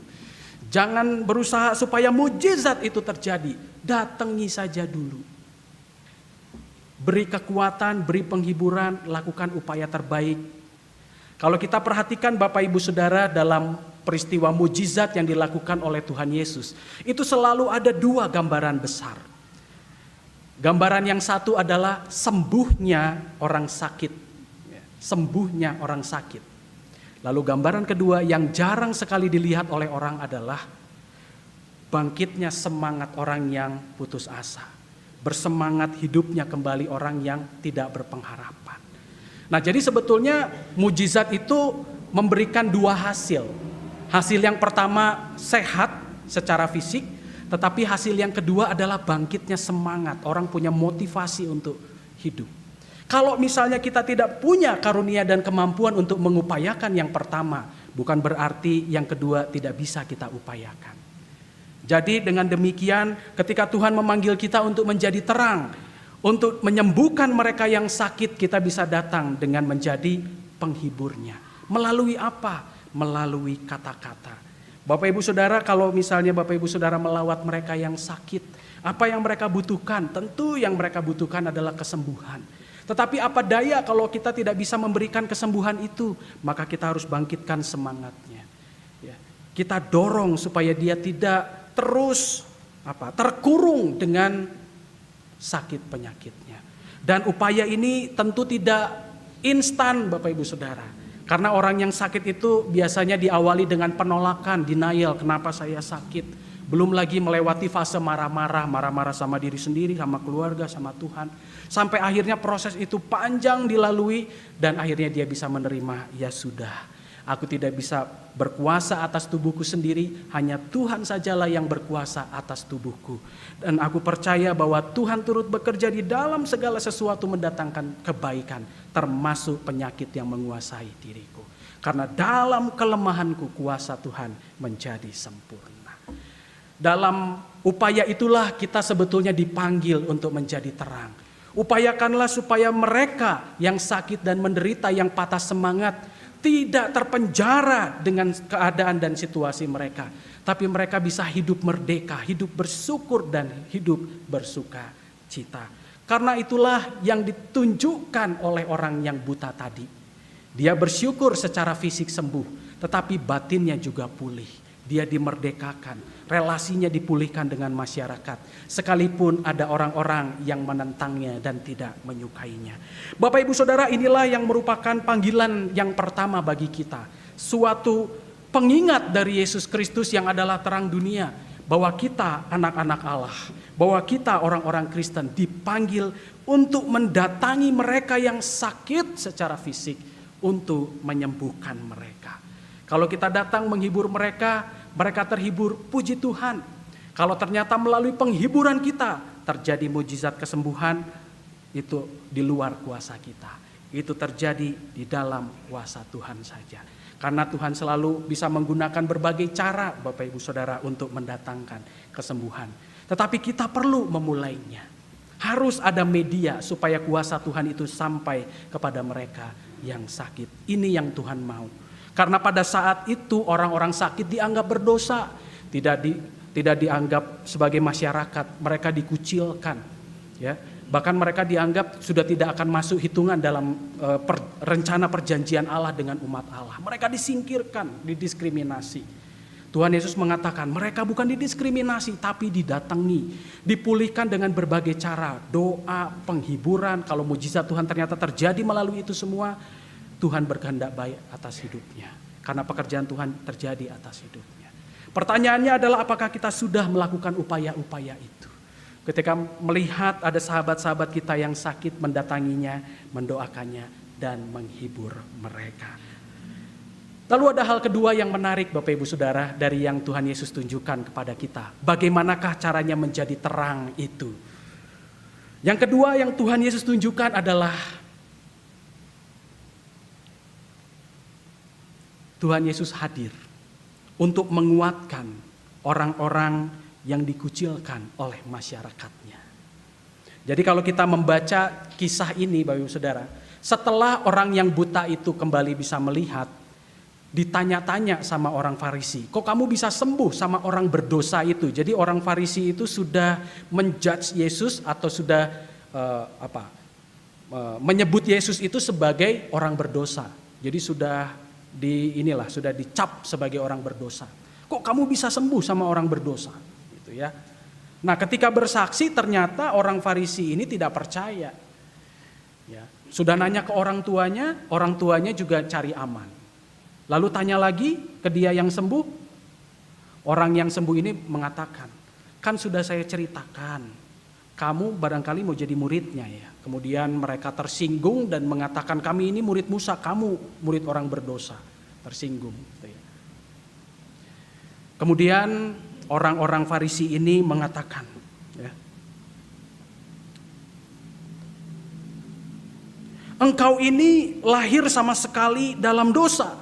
Jangan berusaha supaya mujizat itu terjadi. Datangi saja dulu. Beri kekuatan, beri penghiburan, lakukan upaya terbaik. Kalau kita perhatikan Bapak Ibu Saudara dalam peristiwa mujizat yang dilakukan oleh Tuhan Yesus, itu selalu ada dua gambaran besar. Gambaran yang satu adalah sembuhnya orang sakit. Sembuhnya orang sakit. Lalu gambaran kedua yang jarang sekali dilihat oleh orang adalah bangkitnya semangat orang yang putus asa. Bersemangat hidupnya kembali orang yang tidak berpengharapan. Nah, jadi sebetulnya mujizat itu memberikan dua hasil. Hasil yang pertama sehat secara fisik, tetapi hasil yang kedua adalah bangkitnya semangat. Orang punya motivasi untuk hidup. Kalau misalnya kita tidak punya karunia dan kemampuan untuk mengupayakan yang pertama, bukan berarti yang kedua tidak bisa kita upayakan. Jadi dengan demikian ketika Tuhan memanggil kita untuk menjadi terang, untuk menyembuhkan mereka yang sakit, kita bisa datang dengan menjadi penghiburnya. Melalui apa? Melalui kata-kata. Bapak Ibu Saudara, kalau misalnya Bapak Ibu Saudara melawat mereka yang sakit, apa yang mereka butuhkan? Tentu yang mereka butuhkan adalah kesembuhan. Tetapi apa daya kalau kita tidak bisa memberikan kesembuhan itu, maka kita harus bangkitkan semangatnya. Ya. Kita dorong supaya dia tidak terus terkurung dengan sakit penyakitnya. Dan upaya ini tentu tidak instan Bapak Ibu Saudara. Karena orang yang sakit itu biasanya diawali dengan penolakan, denial, kenapa saya sakit. Belum lagi melewati fase marah-marah sama diri sendiri, sama keluarga, sama Tuhan. Sampai akhirnya proses itu panjang dilalui dan akhirnya dia bisa menerima, ya sudah. Aku tidak bisa berkuasa atas tubuhku sendiri, hanya Tuhan sajalah yang berkuasa atas tubuhku. Dan aku percaya bahwa Tuhan turut bekerja di dalam segala sesuatu mendatangkan kebaikan, termasuk penyakit yang menguasai diriku. Karena dalam kelemahanku kuasa Tuhan menjadi sempurna. Dalam upaya itulah kita sebetulnya dipanggil untuk menjadi terang. Upayakanlah supaya mereka yang sakit dan menderita, yang patah semangat, tidak terpenjara dengan keadaan dan situasi mereka. Tapi mereka bisa hidup merdeka, hidup bersyukur dan hidup bersuka cita. Karena itulah yang ditunjukkan oleh orang yang buta tadi. Dia bersyukur secara fisik sembuh, tetapi batinnya juga pulih. Dia dimerdekakan, relasinya dipulihkan dengan masyarakat. Sekalipun ada orang-orang yang menentangnya dan tidak menyukainya. Bapak Ibu Saudara, inilah yang merupakan panggilan yang pertama bagi kita. Suatu pengingat dari Yesus Kristus yang adalah terang dunia. Bahwa kita anak-anak Allah, bahwa kita orang-orang Kristen dipanggil untuk mendatangi mereka yang sakit secara fisik untuk menyembuhkan mereka. Kalau kita datang menghibur mereka, mereka terhibur, puji Tuhan. Kalau ternyata melalui penghiburan kita terjadi mujizat kesembuhan, itu di luar kuasa kita. Itu terjadi di dalam kuasa Tuhan saja. Karena Tuhan selalu bisa menggunakan berbagai cara Bapak Ibu Saudara untuk mendatangkan kesembuhan. Tetapi kita perlu memulainya. Harus ada media supaya kuasa Tuhan itu sampai kepada mereka yang sakit. Ini yang Tuhan mau. Karena pada saat itu orang-orang sakit dianggap berdosa, tidak dianggap sebagai masyarakat, mereka dikucilkan, ya. Bahkan mereka dianggap sudah tidak akan masuk hitungan dalam rencana perjanjian Allah dengan umat Allah. Mereka disingkirkan, didiskriminasi. Tuhan Yesus mengatakan mereka bukan didiskriminasi tapi didatangi, dipulihkan dengan berbagai cara, doa, penghiburan. Kalau mujizat Tuhan ternyata terjadi melalui itu semua, Tuhan berkehendak baik atas hidupnya. Karena pekerjaan Tuhan terjadi atas hidupnya. Pertanyaannya adalah apakah kita sudah melakukan upaya-upaya itu? Ketika melihat ada sahabat-sahabat kita yang sakit, mendatanginya, mendoakannya, dan menghibur mereka. Lalu ada hal kedua yang menarik Bapak Ibu Saudara dari yang Tuhan Yesus tunjukkan kepada kita. Bagaimanakah caranya menjadi terang itu? Yang kedua yang Tuhan Yesus tunjukkan adalah Tuhan Yesus hadir untuk menguatkan orang-orang yang dikucilkan oleh masyarakatnya. Jadi kalau kita membaca kisah ini Bapak Ibu Saudara, setelah orang yang buta itu kembali bisa melihat, ditanya-tanya sama orang Farisi, kok kamu bisa sembuh sama orang berdosa itu? Jadi orang Farisi itu sudah menjudge Yesus atau sudah menyebut Yesus itu sebagai orang berdosa. Jadi sudah sudah dicap sebagai orang berdosa. Kok kamu bisa sembuh sama orang berdosa? Ya. Nah, ketika bersaksi ternyata orang Farisi ini tidak percaya. Ya. Sudah nanya ke orang tuanya juga cari aman. Lalu tanya lagi ke dia yang sembuh. Orang yang sembuh ini mengatakan, kan sudah saya ceritakan, kamu barangkali mau jadi muridnya ya. Kemudian mereka tersinggung dan mengatakan, kami ini murid Musa, kamu murid orang berdosa. Tersinggung. Kemudian orang-orang Farisi ini mengatakan, ya, engkau ini lahir sama sekali dalam dosa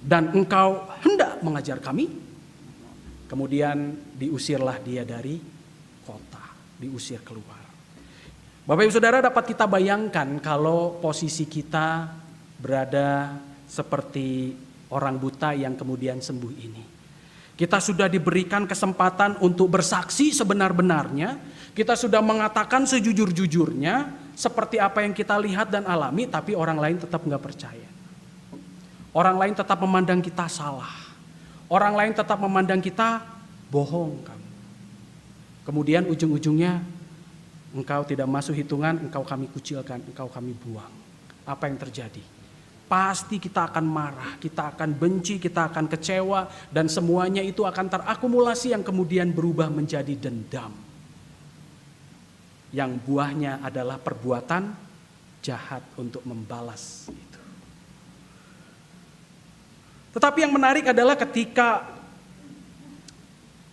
dan engkau hendak mengajar kami. Kemudian diusirlah dia dari kota, diusir keluar. Bapak Ibu Saudara, dapat kita bayangkan kalau posisi kita berada seperti orang buta yang kemudian sembuh ini. Kita sudah diberikan kesempatan untuk bersaksi sebenar-benarnya. Kita sudah mengatakan sejujur-jujurnya seperti apa yang kita lihat dan alami, tapi orang lain tetap nggak percaya. Orang lain tetap memandang kita salah. Orang lain tetap memandang kita bohong. Kemudian ujung-ujungnya engkau tidak masuk hitungan, engkau kami kucilkan, engkau kami buang. Apa yang terjadi? Pasti kita akan marah, kita akan benci, kita akan kecewa, dan semuanya itu akan terakumulasi yang kemudian berubah menjadi dendam. Yang buahnya adalah perbuatan jahat untuk membalas itu. Tetapi yang menarik adalah ketika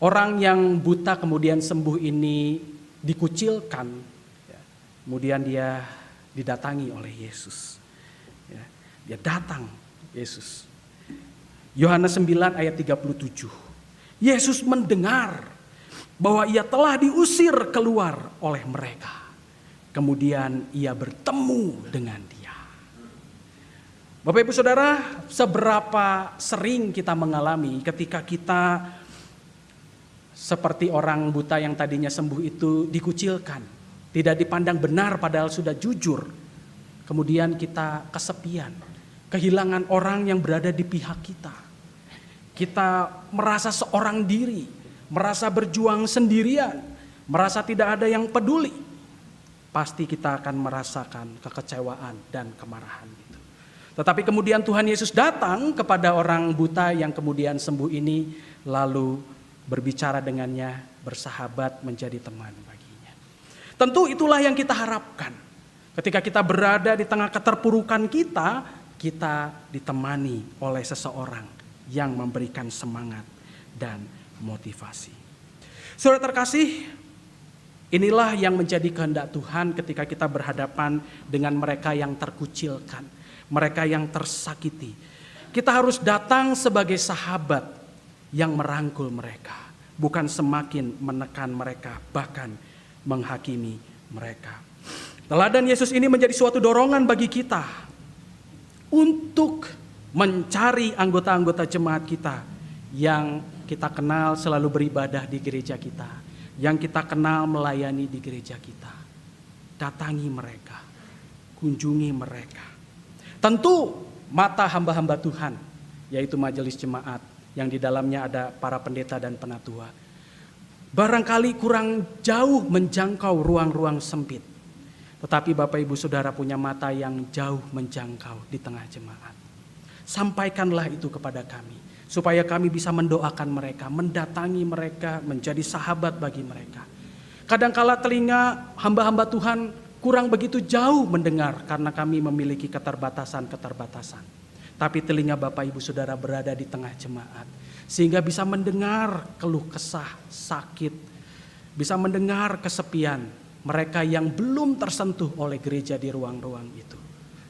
orang yang buta kemudian sembuh ini dikucilkan, kemudian dia didatangi oleh Yesus. Dia datang, Yesus. Yohanes 9 ayat 37. Yesus mendengar bahwa ia telah diusir keluar oleh mereka. Kemudian ia bertemu dengan dia. Bapak Ibu Saudara, seberapa sering kita mengalami ketika kita seperti orang buta yang tadinya sembuh itu dikucilkan. Tidak dipandang benar padahal sudah jujur. Kemudian kita kesepian. Kehilangan orang yang berada di pihak kita. Kita merasa seorang diri, merasa berjuang sendirian, merasa tidak ada yang peduli. Pasti kita akan merasakan kekecewaan dan kemarahan itu. Tetapi kemudian Tuhan Yesus datang kepada orang buta yang kemudian sembuh ini, lalu berbicara dengannya, bersahabat, menjadi teman baginya. Tentu itulah yang kita harapkan. Ketika kita berada di tengah keterpurukan kita ditemani oleh seseorang yang memberikan semangat dan motivasi. Saudara terkasih, inilah yang menjadi kehendak Tuhan ketika kita berhadapan dengan mereka yang terkucilkan, mereka yang tersakiti. Kita harus datang sebagai sahabat yang merangkul mereka, bukan semakin menekan mereka, bahkan menghakimi mereka. Teladan Yesus ini menjadi suatu dorongan bagi kita untuk mencari anggota-anggota jemaat kita yang kita kenal selalu beribadah di gereja kita, yang kita kenal melayani di gereja kita. datangi mereka, kunjungi mereka. Tentu mata hamba-hamba Tuhan, yaitu majelis jemaat yang di dalamnya ada para pendeta dan penatua, barangkali kurang jauh menjangkau ruang-ruang sempit. Tetapi Bapak Ibu Saudara punya mata yang jauh menjangkau di tengah jemaat. Sampaikanlah itu kepada kami, supaya kami bisa mendoakan mereka, mendatangi mereka, menjadi sahabat bagi mereka. Kadangkala telinga hamba-hamba Tuhan kurang begitu jauh mendengar karena kami memiliki keterbatasan-keterbatasan. Tapi telinga Bapak Ibu Saudara berada di tengah jemaat, sehingga bisa mendengar keluh kesah, sakit, bisa mendengar kesepian mereka yang belum tersentuh oleh gereja di ruang-ruang itu.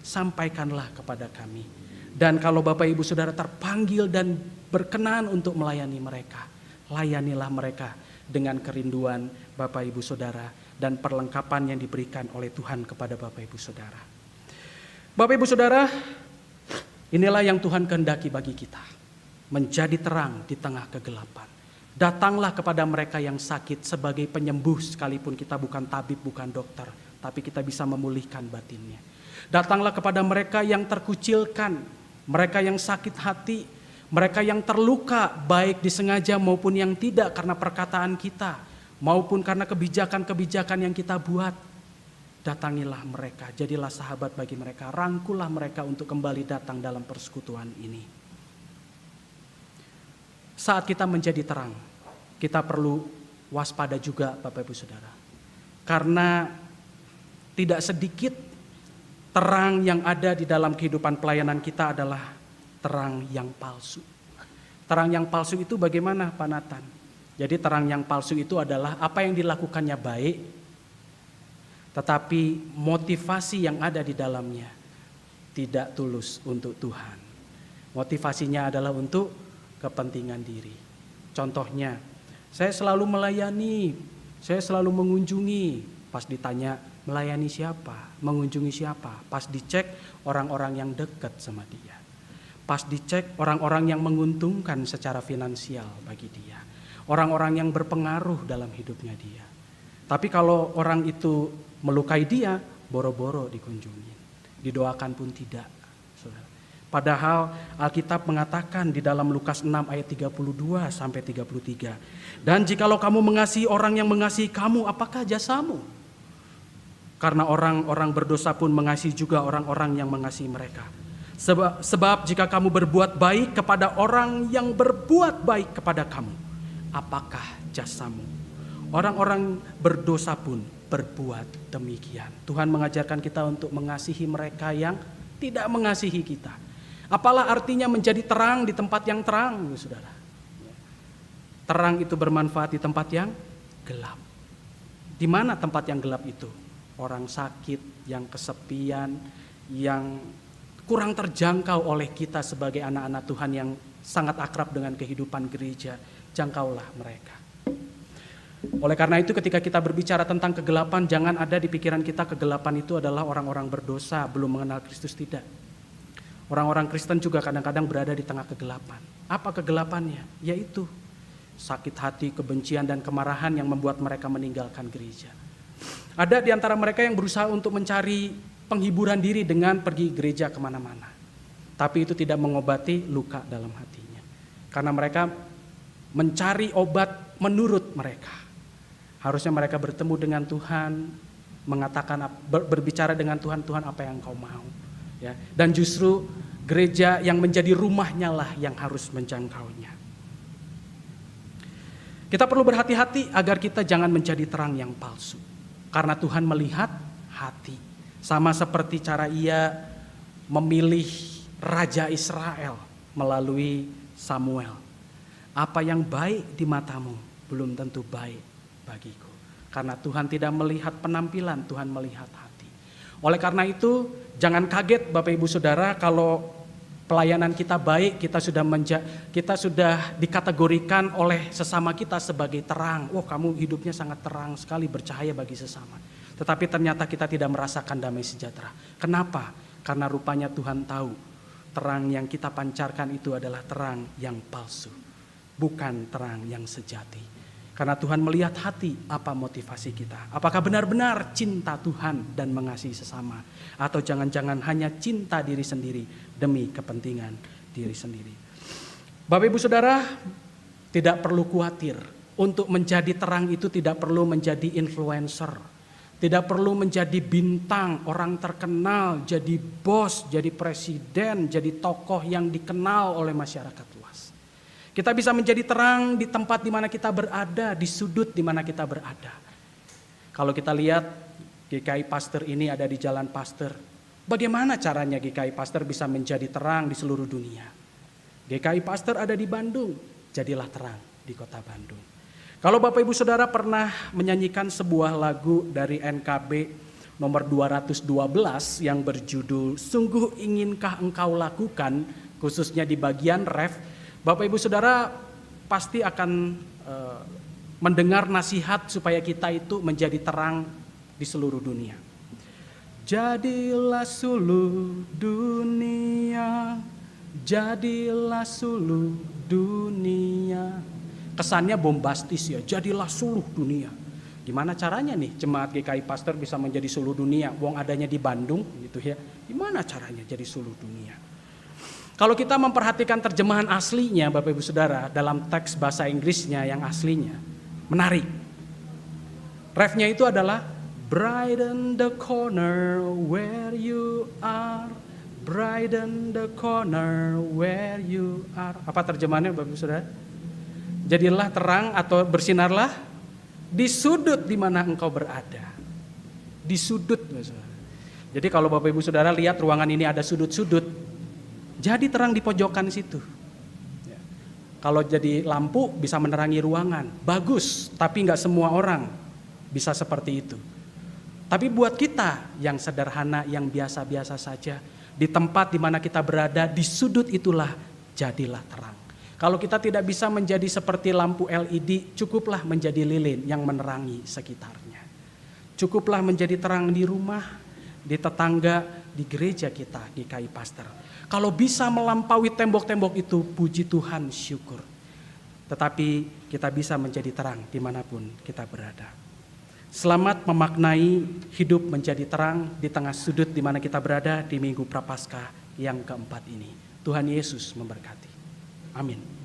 Sampaikanlah kepada kami. Dan kalau Bapak Ibu Saudara terpanggil dan berkenan untuk melayani mereka, layanilah mereka dengan kerinduan Bapak Ibu Saudara dan perlengkapan yang diberikan oleh Tuhan kepada Bapak Ibu Saudara. Bapak Ibu Saudara, inilah yang Tuhan kehendaki bagi kita, menjadi terang di tengah kegelapan. Datanglah kepada mereka yang sakit sebagai penyembuh, sekalipun kita bukan tabib, bukan dokter, tapi kita bisa memulihkan batinnya. Datanglah kepada mereka yang terkucilkan, mereka yang sakit hati, mereka yang terluka baik disengaja maupun yang tidak karena perkataan kita, maupun karena kebijakan-kebijakan yang kita buat. Datangilah mereka, jadilah sahabat bagi mereka, rangkullah mereka untuk kembali datang dalam persekutuan ini. Saat kita menjadi terang, kita perlu waspada juga Bapak Ibu Saudara. Karena tidak sedikit terang yang ada di dalam kehidupan pelayanan kita adalah terang yang palsu. Terang yang palsu itu bagaimana Pak Nathan? Jadi terang yang palsu itu adalah apa yang dilakukannya baik, tetapi motivasi yang ada di dalamnya tidak tulus untuk Tuhan. Motivasinya adalah untuk kepentingan diri. Contohnya, saya selalu melayani, saya selalu mengunjungi. Pas ditanya melayani siapa, mengunjungi siapa, pas dicek orang-orang yang dekat sama dia. Pas dicek orang-orang yang menguntungkan secara finansial bagi dia. Orang-orang yang berpengaruh dalam hidupnya dia. Tapi kalau orang itu melukai dia, boro-boro dikunjungi. Didoakan pun tidak. Padahal Alkitab mengatakan di dalam Lukas 6 ayat 32 sampai 33. Dan jikalau kamu mengasihi orang yang mengasihi kamu, apakah jasamu? Karena orang-orang berdosa pun mengasihi juga orang-orang yang mengasihi mereka. Sebab jika kamu berbuat baik kepada orang yang berbuat baik kepada kamu, apakah jasamu? Orang-orang berdosa pun berbuat demikian. Tuhan mengajarkan kita untuk mengasihi mereka yang tidak mengasihi kita. Apalah artinya menjadi terang di tempat yang terang, saudara. Terang itu bermanfaat di tempat yang gelap. Di mana tempat yang gelap itu? Orang sakit, yang kesepian, yang kurang terjangkau oleh kita sebagai anak-anak Tuhan yang sangat akrab dengan kehidupan gereja. Jangkaulah mereka. Oleh karena itu ketika kita berbicara tentang kegelapan, jangan ada di pikiran kita kegelapan itu adalah orang-orang berdosa, belum mengenal Kristus, tidak. Orang-orang Kristen juga kadang-kadang berada di tengah kegelapan. Apa kegelapannya? Yaitu sakit hati, kebencian, dan kemarahan yang membuat mereka meninggalkan gereja. Ada di antara mereka yang berusaha untuk mencari penghiburan diri dengan pergi gereja kemana-mana. Tapi itu tidak mengobati luka dalam hatinya. Karena mereka mencari obat menurut mereka. Harusnya mereka bertemu dengan Tuhan, mengatakan, berbicara dengan Tuhan, Tuhan apa yang Kau mau. Ya, dan justru gereja yang menjadi rumahnya lah yang harus menjangkaunya. Kita perlu berhati-hati agar kita jangan menjadi terang yang palsu. Karena Tuhan melihat hati. Sama seperti cara Ia memilih Raja Israel melalui Samuel. Apa yang baik di matamu belum tentu baik bagiku. Karena Tuhan tidak melihat penampilan, Tuhan melihat hati. Oleh karena itu, jangan kaget Bapak Ibu Saudara kalau pelayanan kita baik, kita sudah dikategorikan oleh sesama kita sebagai terang. Oh, kamu hidupnya sangat terang sekali, bercahaya bagi sesama. Tetapi ternyata kita tidak merasakan damai sejahtera. Kenapa? Karena rupanya Tuhan tahu terang yang kita pancarkan itu adalah terang yang palsu, bukan terang yang sejati. Karena Tuhan melihat hati, apa motivasi kita. Apakah benar-benar cinta Tuhan dan mengasihi sesama. Atau jangan-jangan hanya cinta diri sendiri demi kepentingan diri sendiri. Bapak Ibu Saudara, tidak perlu khawatir. Untuk menjadi terang itu tidak perlu menjadi influencer. Tidak perlu menjadi bintang, orang terkenal, jadi bos, jadi presiden, jadi tokoh yang dikenal oleh masyarakat luas. Kita bisa menjadi terang di tempat di mana kita berada, di sudut di mana kita berada. Kalau kita lihat GKI Pasteur ini ada di Jalan Pasteur. Bagaimana caranya GKI Pasteur bisa menjadi terang di seluruh dunia? GKI Pasteur ada di Bandung, jadilah terang di kota Bandung. Kalau Bapak Ibu Saudara pernah menyanyikan sebuah lagu dari NKB nomor 212 yang berjudul Sungguh Inginkah Engkau Lakukan, khususnya di bagian ref, Bapak Ibu Saudara pasti akan mendengar nasihat supaya kita itu menjadi terang di seluruh dunia. Jadilah suluh dunia, jadilah suluh dunia. Kesannya bombastis ya, jadilah suluh dunia. Gimana caranya nih jemaat GKI Pasteur bisa menjadi suluh dunia? Wong adanya di Bandung gitu ya. Gimana caranya jadi suluh dunia? Kalau kita memperhatikan terjemahan aslinya Bapak Ibu Saudara dalam teks bahasa Inggrisnya yang aslinya, menarik. Refnya itu adalah brighten the corner where you are, brighten the corner where you are. Apa terjemahannya Bapak Ibu Saudara? Jadilah terang atau bersinarlah di sudut di mana engkau berada. Di sudut. Jadi kalau Bapak Ibu Saudara lihat ruangan ini ada sudut-sudut, jadi terang di pojokan situ. Kalau jadi lampu bisa menerangi ruangan, bagus, tapi nggak semua orang bisa seperti itu. Tapi buat kita yang sederhana, yang biasa-biasa saja, di tempat di mana kita berada, di sudut itulah jadilah terang. Kalau kita tidak bisa menjadi seperti lampu LED, cukuplah menjadi lilin yang menerangi sekitarnya. Cukuplah menjadi terang di rumah, di tetangga, di gereja kita, GKI Pasteur. Kalau bisa melampaui tembok-tembok itu, puji Tuhan, syukur. Tetapi kita bisa menjadi terang dimanapun kita berada. Selamat memaknai hidup menjadi terang di tengah sudut di mana kita berada di Minggu Prapaskah yang keempat ini. Tuhan Yesus memberkati. Amin.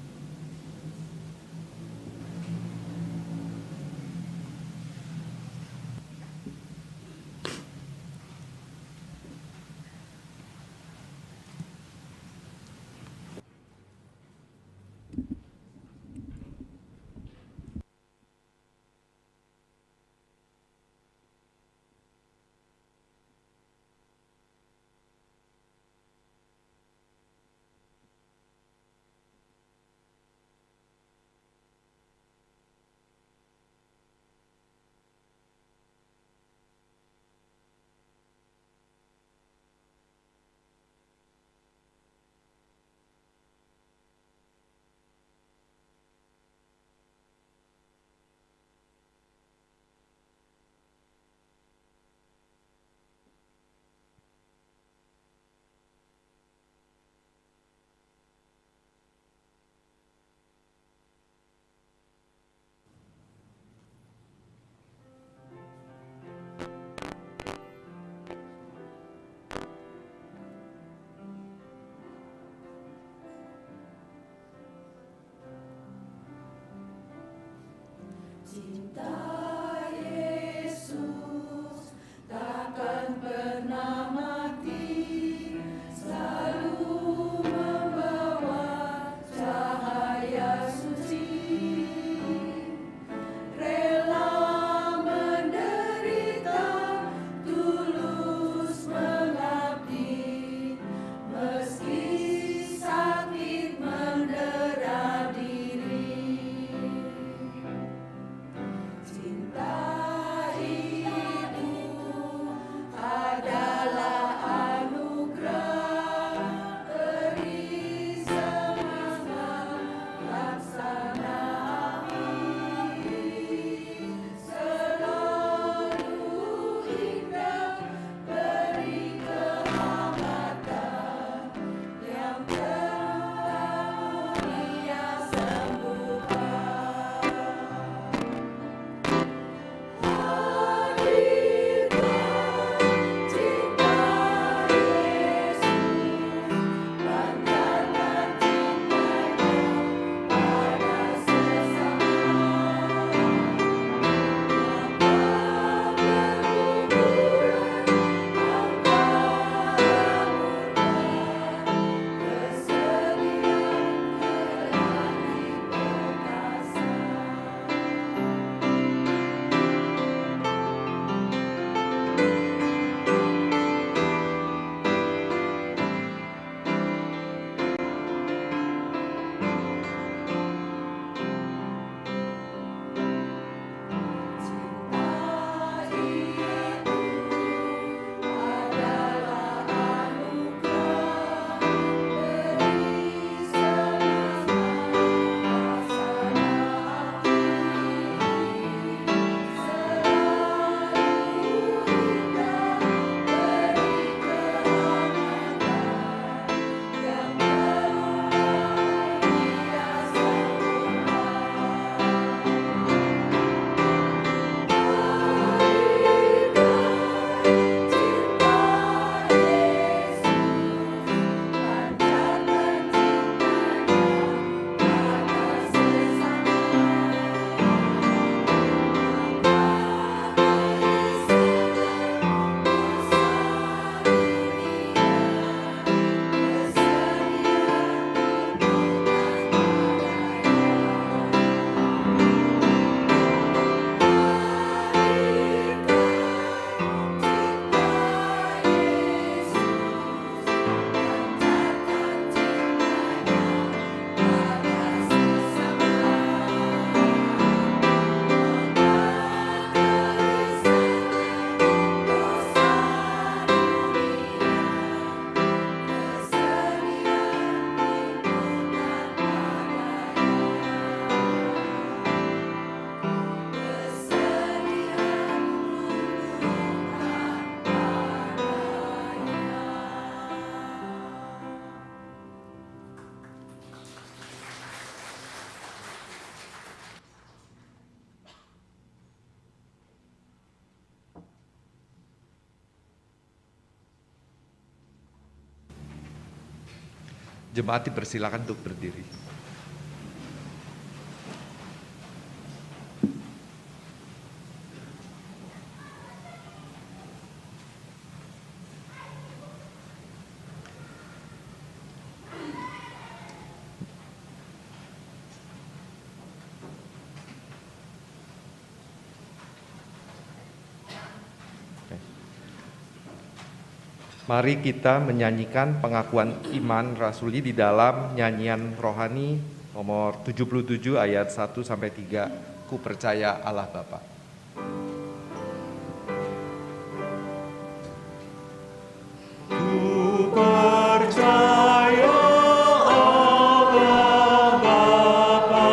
Jemaat dipersilakan untuk berdiri. Mari kita menyanyikan pengakuan iman rasuli di dalam nyanyian rohani nomor 77 ayat 1 sampai 3. Ku percaya Allah Bapa. Ku percaya Allah Bapa,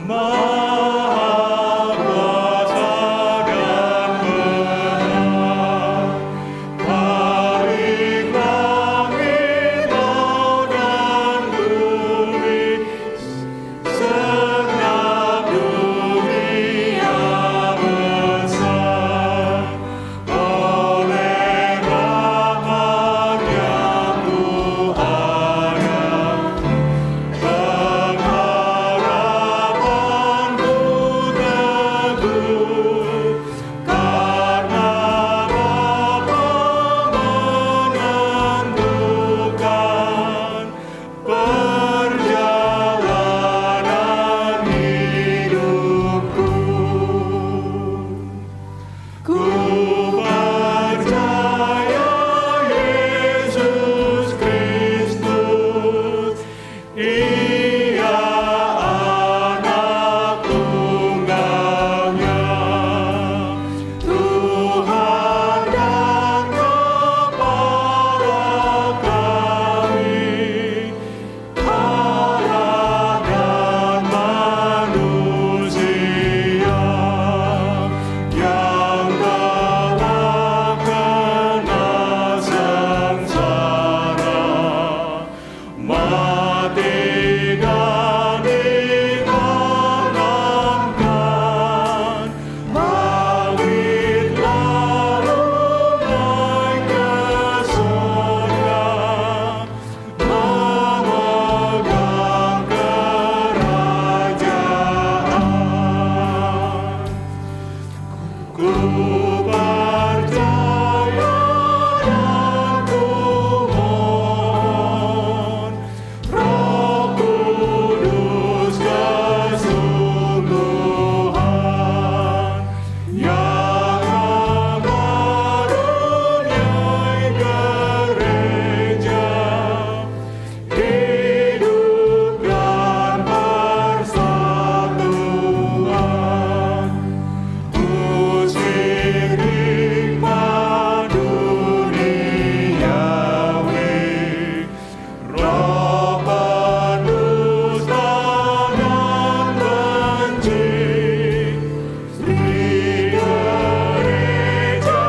Maha Kuasa dan benar. Balik langit, laut dan bumi, segenap dunia besar. Oleh rahmat yang Tuhan, pengharapanku teguh, karena Bapa menentukan perjalanan hidupku. Ku percaya Yesus Kristus, Ia anak tunggalnya, Tuhan dan Kepala kami, Allah dan manusia, yang telah kena sengsara, mati dan ditanamkan, bangkit lalu naik ke surga, memegang kerajaan. Ku percaya dan ku mohon, Roh Kudus kesungguhan, yang mengaruniai gereja, hidup dan persatuan. Usir hikmat duniawi, roh pendusta dan benci, beri gereja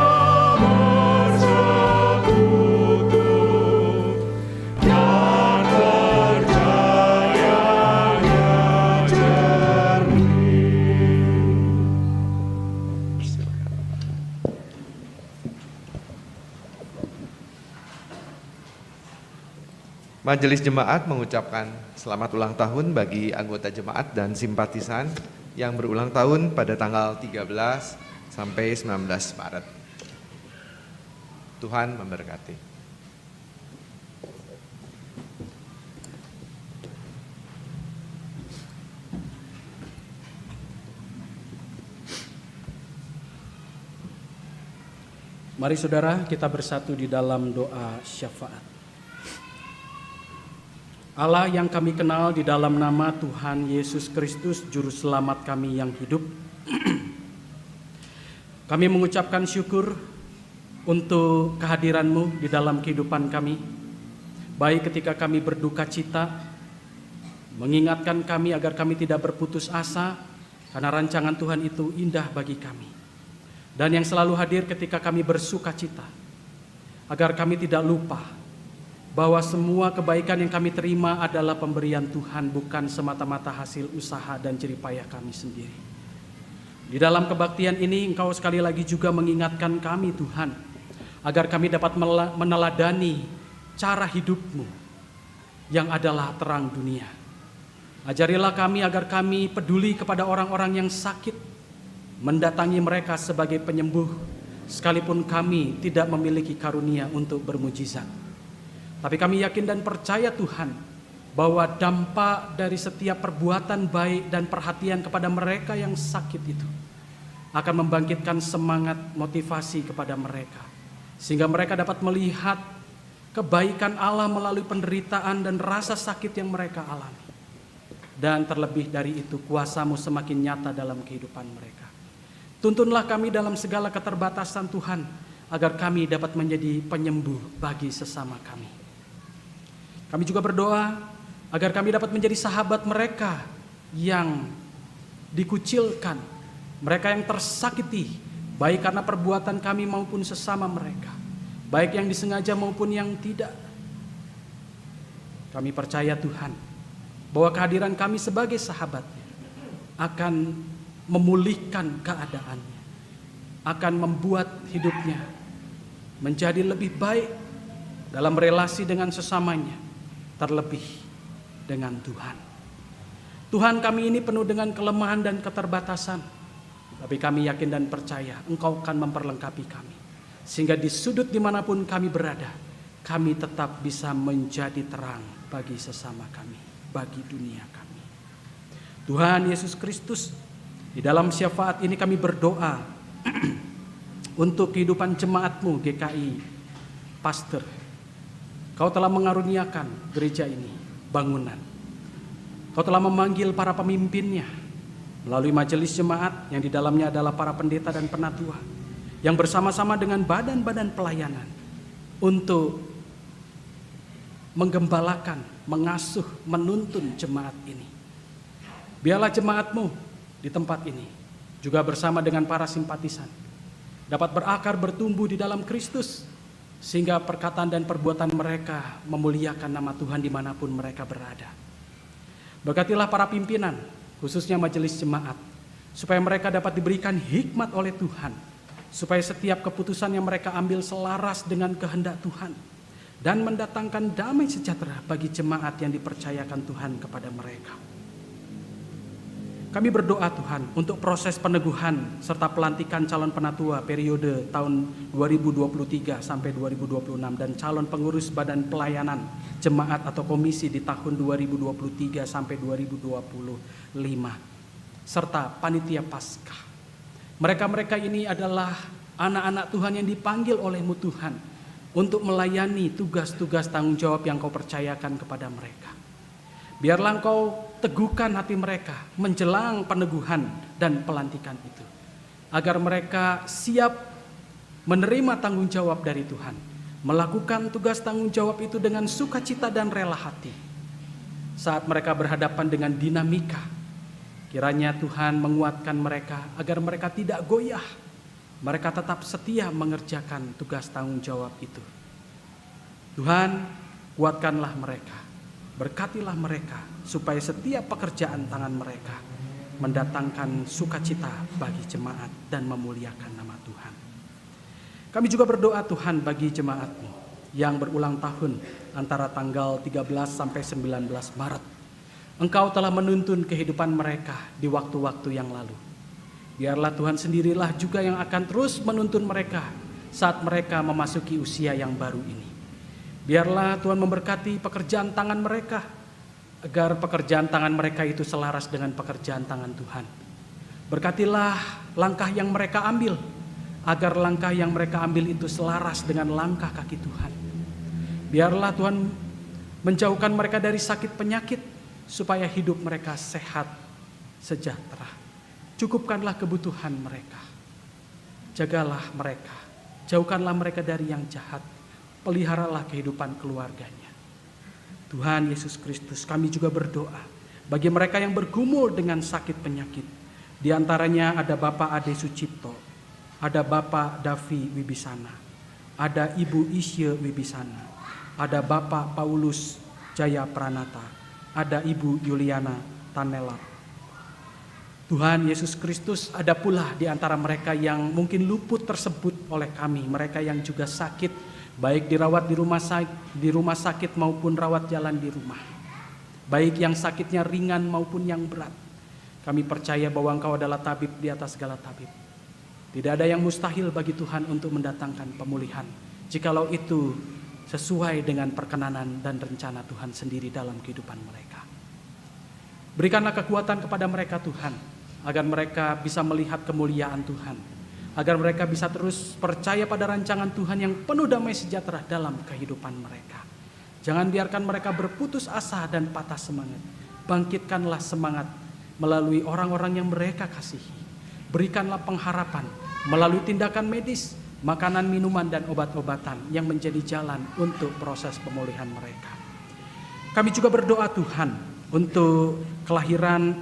bersekutu, dan percayanya jernih. Majelis Jemaat mengucapkan selamat ulang tahun bagi anggota jemaat dan simpatisan yang berulang tahun pada tanggal 13 sampai 19 Maret. Tuhan memberkati. Mari saudara, kita bersatu di dalam doa syafaat. Allah yang kami kenal di dalam nama Tuhan Yesus Kristus, Juru Selamat kami yang hidup, kami mengucapkan syukur untuk kehadiran-Mu di dalam kehidupan kami, baik ketika kami berduka cita, mengingatkan kami agar kami tidak berputus asa, karena rancangan Tuhan itu indah bagi kami, dan yang selalu hadir ketika kami bersuka cita, agar kami tidak lupa bahwa semua kebaikan yang kami terima adalah pemberian Tuhan, bukan semata-mata hasil usaha dan jerih payah kami sendiri. Di dalam kebaktian ini Engkau sekali lagi juga mengingatkan kami Tuhan, agar kami dapat meneladani cara hidup-Mu, yang adalah terang dunia. Ajarilah kami agar kami peduli kepada orang-orang yang sakit, mendatangi mereka sebagai penyembuh, sekalipun kami tidak memiliki karunia untuk bermujizat. Tapi kami yakin dan percaya Tuhan, bahwa dampak dari setiap perbuatan baik dan perhatian kepada mereka yang sakit itu akan membangkitkan semangat motivasi kepada mereka, sehingga mereka dapat melihat kebaikan Allah melalui penderitaan dan rasa sakit yang mereka alami. Dan terlebih dari itu, kuasa-Mu semakin nyata dalam kehidupan mereka. Tuntunlah kami dalam segala keterbatasan Tuhan, agar kami dapat menjadi penyembuh bagi sesama kami. Kami juga berdoa agar kami dapat menjadi sahabat mereka yang dikucilkan, mereka yang tersakiti, baik karena perbuatan kami maupun sesama mereka, baik yang disengaja maupun yang tidak. Kami percaya Tuhan, bahwa kehadiran kami sebagai sahabatnya akan memulihkan keadaannya, akan membuat hidupnya menjadi lebih baik dalam relasi dengan sesamanya, terlebih dengan Tuhan. Tuhan, kami ini penuh dengan kelemahan dan keterbatasan, tapi kami yakin dan percaya Engkau akan memperlengkapi kami, sehingga di sudut dimanapun kami berada, kami tetap bisa menjadi terang bagi sesama kami, bagi dunia kami. Tuhan Yesus Kristus, di dalam syafaat ini kami berdoa untuk kehidupan jemaat-Mu GKI Pasteur. Kau telah mengaruniakan gereja ini bangunan. Kau telah memanggil para pemimpinnya melalui majelis jemaat yang di dalamnya adalah para pendeta dan penatua, yang bersama-sama dengan badan-badan pelayanan untuk menggembalakan, mengasuh, menuntun jemaat ini. Biarlah jemaat-Mu di tempat ini juga bersama dengan para simpatisan dapat berakar, bertumbuh di dalam Kristus, sehingga perkataan dan perbuatan mereka memuliakan nama Tuhan dimanapun mereka berada. Berkatilah para pimpinan, khususnya majelis jemaat, supaya mereka dapat diberikan hikmat oleh Tuhan, supaya setiap keputusan yang mereka ambil selaras dengan kehendak Tuhan, dan mendatangkan damai sejahtera bagi jemaat yang dipercayakan Tuhan kepada mereka. Kami berdoa Tuhan untuk proses peneguhan serta pelantikan calon penatua periode tahun 2023 sampai 2026 dan calon pengurus badan pelayanan jemaat atau komisi di tahun 2023 sampai 2025 serta panitia Paskah. Mereka-mereka ini adalah anak-anak Tuhan yang dipanggil oleh-Mu Tuhan untuk melayani tugas-tugas tanggung jawab yang Kau percayakan kepada mereka. Biarlah Engkau teguhkan hati mereka menjelang peneguhan dan pelantikan itu, agar mereka siap menerima tanggung jawab dari Tuhan, melakukan tugas tanggung jawab itu dengan sukacita dan rela hati. Saat mereka berhadapan dengan dinamika, kiranya Tuhan menguatkan mereka agar mereka tidak goyah, mereka tetap setia mengerjakan tugas tanggung jawab itu. Tuhan, kuatkanlah mereka. Berkatilah mereka supaya setiap pekerjaan tangan mereka mendatangkan sukacita bagi jemaat dan memuliakan nama Tuhan. Kami juga berdoa Tuhan bagi jemaat-Mu yang berulang tahun antara tanggal 13 sampai 19 Maret. Engkau telah menuntun kehidupan mereka di waktu-waktu yang lalu. Biarlah Tuhan sendirilah juga yang akan terus menuntun mereka saat mereka memasuki usia yang baru ini. Biarlah Tuhan memberkati pekerjaan tangan mereka, agar pekerjaan tangan mereka itu selaras dengan pekerjaan tangan Tuhan. Berkatilah langkah yang mereka ambil, agar langkah yang mereka ambil itu selaras dengan langkah kaki Tuhan. Biarlah Tuhan menjauhkan mereka dari sakit penyakit, supaya hidup mereka sehat, sejahtera. Cukupkanlah kebutuhan mereka. Jagalah mereka, jauhkanlah mereka dari yang jahat. Peliharalah kehidupan keluarganya. Tuhan Yesus Kristus, kami juga berdoa bagi mereka yang bergumul dengan sakit penyakit. Di antaranya ada Bapak Ade Sucipto, ada Bapak Davi Wibisana, ada Ibu Isye Wibisana, ada Bapak Paulus Jaya Pranata, ada Ibu Yuliana Tanelat. Tuhan Yesus Kristus, ada pula di antara mereka yang mungkin luput tersebut oleh kami, mereka yang juga sakit baik dirawat di rumah sakit maupun rawat jalan di rumah, baik yang sakitnya ringan maupun yang berat. Kami percaya bahwa Engkau adalah tabib di atas segala tabib. Tidak ada yang mustahil bagi Tuhan untuk mendatangkan pemulihan, jikalau itu sesuai dengan perkenanan dan rencana Tuhan sendiri dalam kehidupan mereka. Berikanlah kekuatan kepada mereka Tuhan, agar mereka bisa melihat kemuliaan Tuhan, agar mereka bisa terus percaya pada rancangan Tuhan yang penuh damai sejahtera dalam kehidupan mereka. Jangan biarkan mereka berputus asa dan patah semangat. Bangkitkanlah semangat melalui orang-orang yang mereka kasihi. Berikanlah pengharapan melalui tindakan medis, makanan, minuman, dan obat-obatan yang menjadi jalan untuk proses pemulihan mereka. Kami juga berdoa Tuhan untuk kelahiran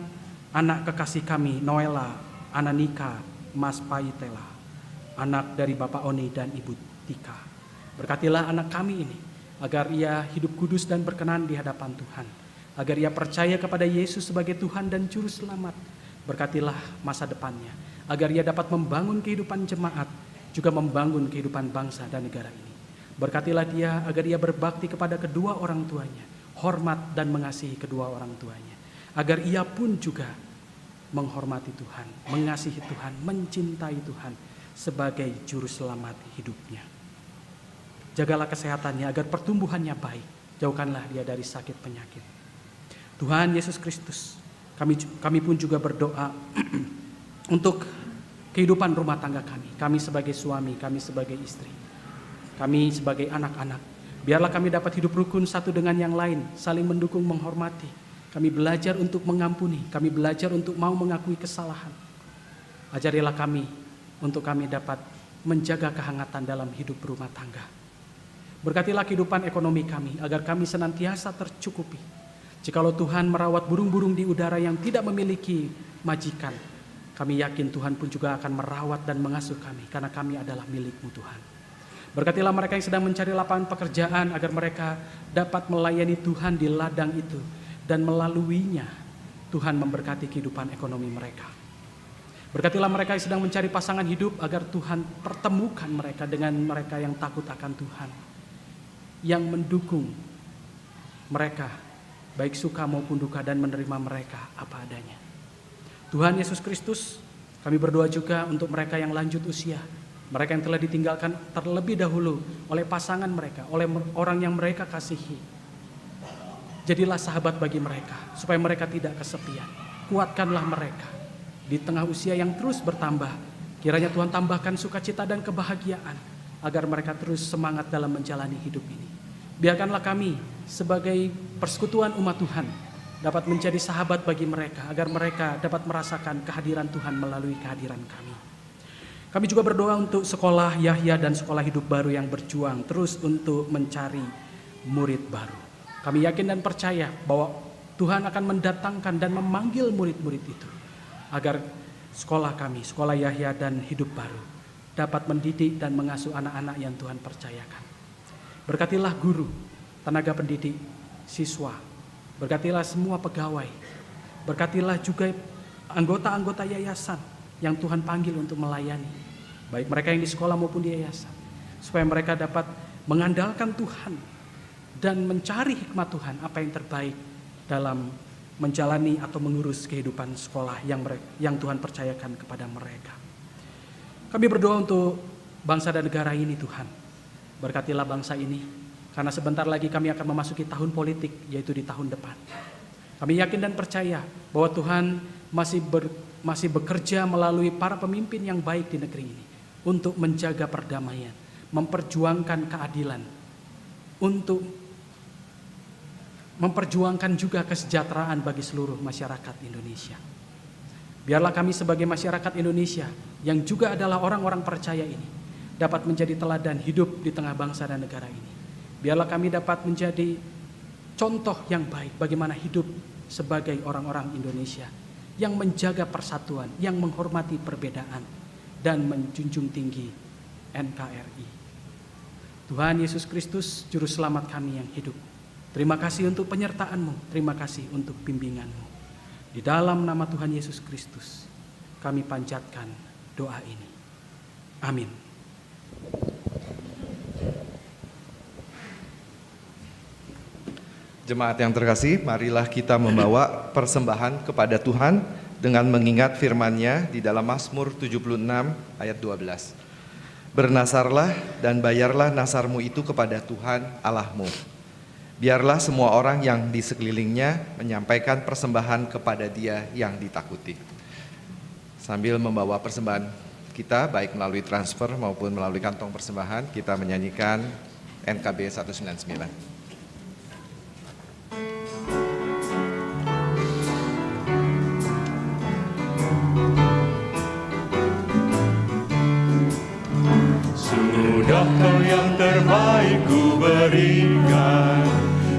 anak kekasih kami, Noela Ananika Mas Paitela, anak dari Bapak Oni dan Ibu Tika. Berkatilah anak kami ini, agar ia hidup kudus dan berkenan di hadapan Tuhan, agar ia percaya kepada Yesus sebagai Tuhan dan Juru Selamat. Berkatilah masa depannya, agar ia dapat membangun kehidupan jemaat, juga membangun kehidupan bangsa dan negara ini. Berkatilah dia agar ia berbakti kepada kedua orang tuanya, hormat dan mengasihi kedua orang tuanya, agar ia pun juga menghormati Tuhan, mengasihi Tuhan, mencintai Tuhan sebagai Juru Selamat hidupnya. Jagalah kesehatannya agar pertumbuhannya baik, jauhkanlah dia dari sakit penyakit. Tuhan Yesus Kristus, kami pun juga berdoa untuk kehidupan rumah tangga kami sebagai suami, kami sebagai istri, kami sebagai anak-anak. Biarlah kami dapat hidup rukun satu dengan yang lain, saling mendukung, menghormati. Kami belajar untuk mengampuni, kami belajar untuk mau mengakui kesalahan. Ajarilah kami untuk kami dapat menjaga kehangatan dalam hidup rumah tangga. Berkatilah kehidupan ekonomi kami, agar kami senantiasa tercukupi. Jikalau Tuhan merawat burung-burung di udara yang tidak memiliki majikan, kami yakin Tuhan pun juga akan merawat dan mengasuh kami, karena kami adalah milik-Mu Tuhan. Berkatilah mereka yang sedang mencari lapangan pekerjaan, agar mereka dapat melayani Tuhan di ladang itu, dan melaluinya Tuhan memberkati kehidupan ekonomi mereka. Berkatilah mereka yang sedang mencari pasangan hidup, agar Tuhan pertemukan mereka dengan mereka yang takut akan Tuhan, yang mendukung mereka baik suka maupun duka, dan menerima mereka apa adanya. Tuhan Yesus Kristus, kami berdoa juga untuk mereka yang lanjut usia, mereka yang telah ditinggalkan terlebih dahulu oleh pasangan mereka, oleh orang yang mereka kasihi. Jadilah sahabat bagi mereka, supaya mereka tidak kesepian. Kuatkanlah mereka di tengah usia yang terus bertambah. Kiranya Tuhan tambahkan sukacita dan kebahagiaan, agar mereka terus semangat dalam menjalani hidup ini. Biarkanlah kami sebagai persekutuan umat Tuhan dapat menjadi sahabat bagi mereka, agar mereka dapat merasakan kehadiran Tuhan melalui kehadiran kami. Kami juga berdoa untuk sekolah Yahya dan sekolah hidup baru yang berjuang terus untuk mencari murid baru. Kami yakin dan percaya bahwa Tuhan akan mendatangkan dan memanggil murid-murid itu, agar sekolah kami, sekolah Yahya dan hidup baru, dapat mendidik dan mengasuh anak-anak yang Tuhan percayakan. Berkatilah guru, tenaga pendidik, siswa. Berkatilah semua pegawai. Berkatilah juga anggota-anggota yayasan yang Tuhan panggil untuk melayani, baik mereka yang di sekolah maupun di yayasan, supaya mereka dapat mengandalkan Tuhan dan mencari hikmat Tuhan, apa yang terbaik dalam menjalani atau mengurus kehidupan sekolah yang Tuhan percayakan kepada mereka. Kami berdoa untuk bangsa dan negara ini Tuhan. Berkatilah bangsa ini, karena sebentar lagi kami akan memasuki tahun politik, yaitu di tahun depan. Kami yakin dan percaya bahwa Tuhan masih bekerja melalui para pemimpin yang baik di negeri ini untuk menjaga perdamaian, memperjuangkan keadilan, untuk memperjuangkan juga kesejahteraan bagi seluruh masyarakat Indonesia. Biarlah kami sebagai masyarakat Indonesia yang juga adalah orang-orang percaya ini dapat menjadi teladan hidup di tengah bangsa dan negara ini. Biarlah kami dapat menjadi contoh yang baik bagaimana hidup sebagai orang-orang Indonesia yang menjaga persatuan, yang menghormati perbedaan, dan menjunjung tinggi NKRI. Tuhan Yesus Kristus, Juru Selamat kami yang hidup, terima kasih untuk penyertaan-Mu, terima kasih untuk bimbingan-Mu. Di dalam nama Tuhan Yesus Kristus, kami panjatkan doa ini. Amin. Jemaat yang terkasih, marilah kita membawa persembahan kepada Tuhan dengan mengingat firman-Nya di dalam Mazmur 76 ayat 12. Bernasarlah dan bayarlah nasarmu itu kepada Tuhan Allahmu. Biarlah semua orang yang di sekelilingnya menyampaikan persembahan kepada Dia yang ditakuti. Sambil membawa persembahan kita, baik melalui transfer maupun melalui kantong persembahan, kita menyanyikan NKB 199. Sudah kau yang terbaik ku berikan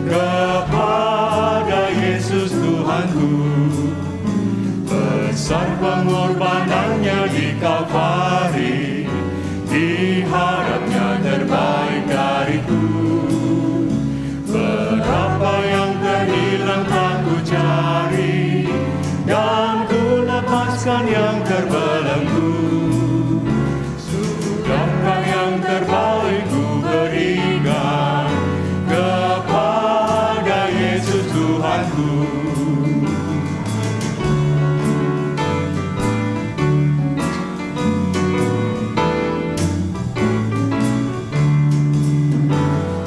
kepada Yesus Tuhanku. Besar pengorbanannya di Kalvari, diharapnya terbaik dariku. Berapa yang terhilang telah ku cari, dan ku lepaskan yang terbelenggu. Sudahkah yang terbaik ku berikan kepada Yesus Tuhanku.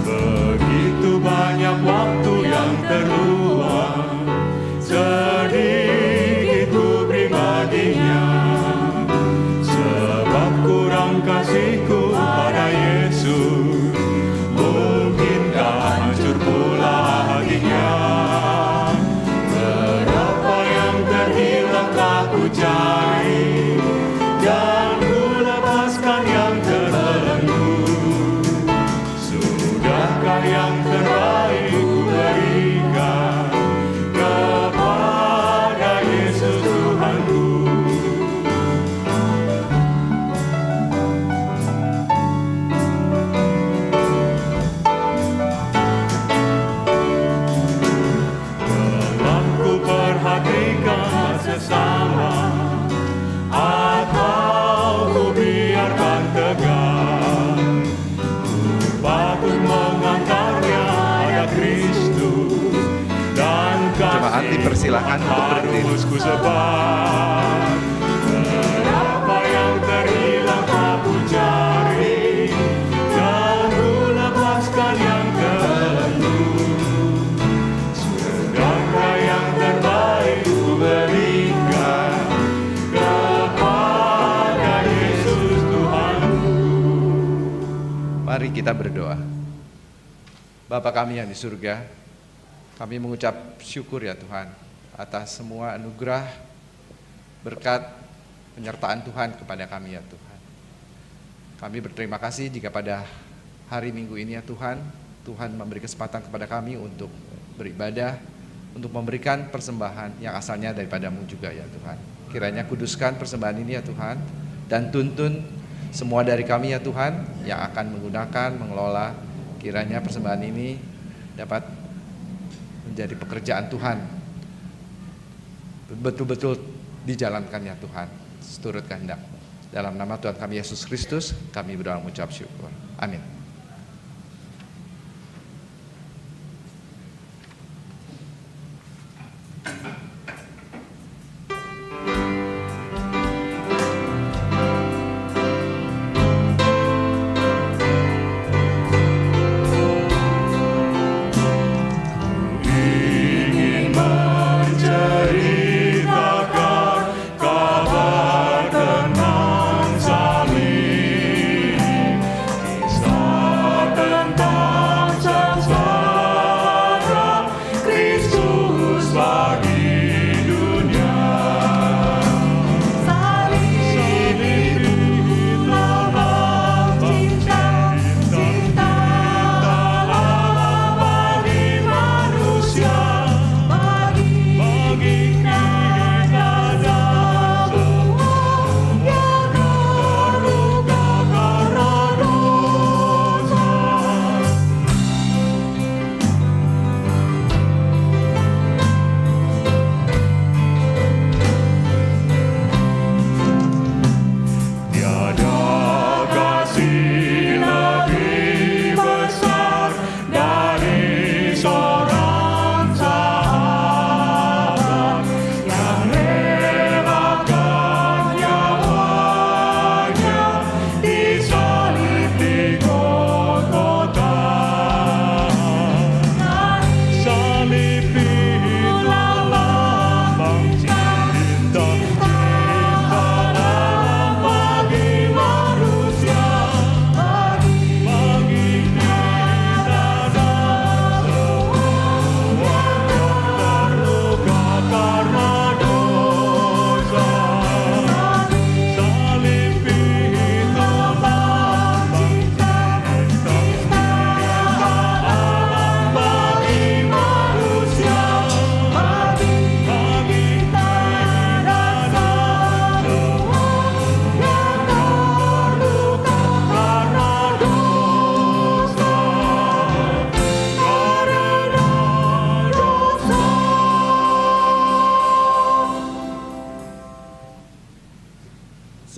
Begitu banyak waktu yang terluang, sedikit ku beri baginya. Sebab kurang kasihku pada Yesus, mungkinkah hancur pula hatinya. Berapa yang terhilang telah ku cari, dan ku lepaskan yang terbelenggu. Sudahkah yang terbaik ku berikan kepada Yesus Tuhanku. Telah ku perhatikan sesama, atau ku biarkan tegar. Ku patut mengantarnya pada Kristus, dan Jemaat dipersilakan untuk berdiri. terus ku sebar. Berapa yang terhilang telah ku cari, dan ku lepaskan yang terbelenggu. Sudahkah yang terbaik ku berikan kepada Yesus Tuhanku. Mari kita berdoa. Bapa kami yang di surga, kami mengucap syukur ya Tuhan atas semua anugerah, berkat, penyertaan Tuhan kepada kami ya Tuhan. Kami berterima kasih jika pada hari Minggu ini ya Tuhan, Tuhan memberi kesempatan kepada kami untuk beribadah, untuk memberikan persembahan yang asalnya daripada-Mu juga ya Tuhan. Kiranya kuduskan persembahan ini ya Tuhan, dan tuntun semua dari kami ya Tuhan yang akan menggunakan, mengelola. Kiranya persembahan ini dapat menjadi pekerjaan Tuhan, betul-betul dijalankan ya Tuhan, seturut kehendak. Dalam nama Tuhan kami Yesus Kristus, kami berdoa mengucap syukur. Amin. Ingin menceritakan kabar tentang salib, kisah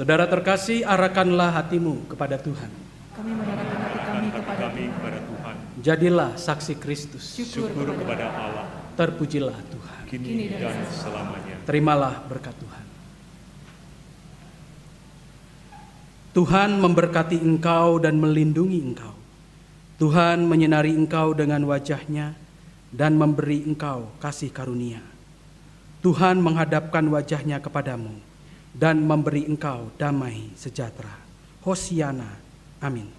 Saudara terkasih, arahkanlah hatimu kepada Tuhan. Kami mengarahkan hati kami kepada Tuhan. Tuhan. Jadilah saksi Kristus. Syukur Kepada Allah, Terpujilah Tuhan. kini dan selamanya. Terimalah berkat Tuhan. Tuhan memberkati engkau dan melindungi engkau. Tuhan menyinari engkau dengan wajah-Nya dan memberi engkau kasih karunia. Tuhan menghadapkan wajah-Nya kepadamu dan memberi engkau damai sejahtera. Hosiana. Amin.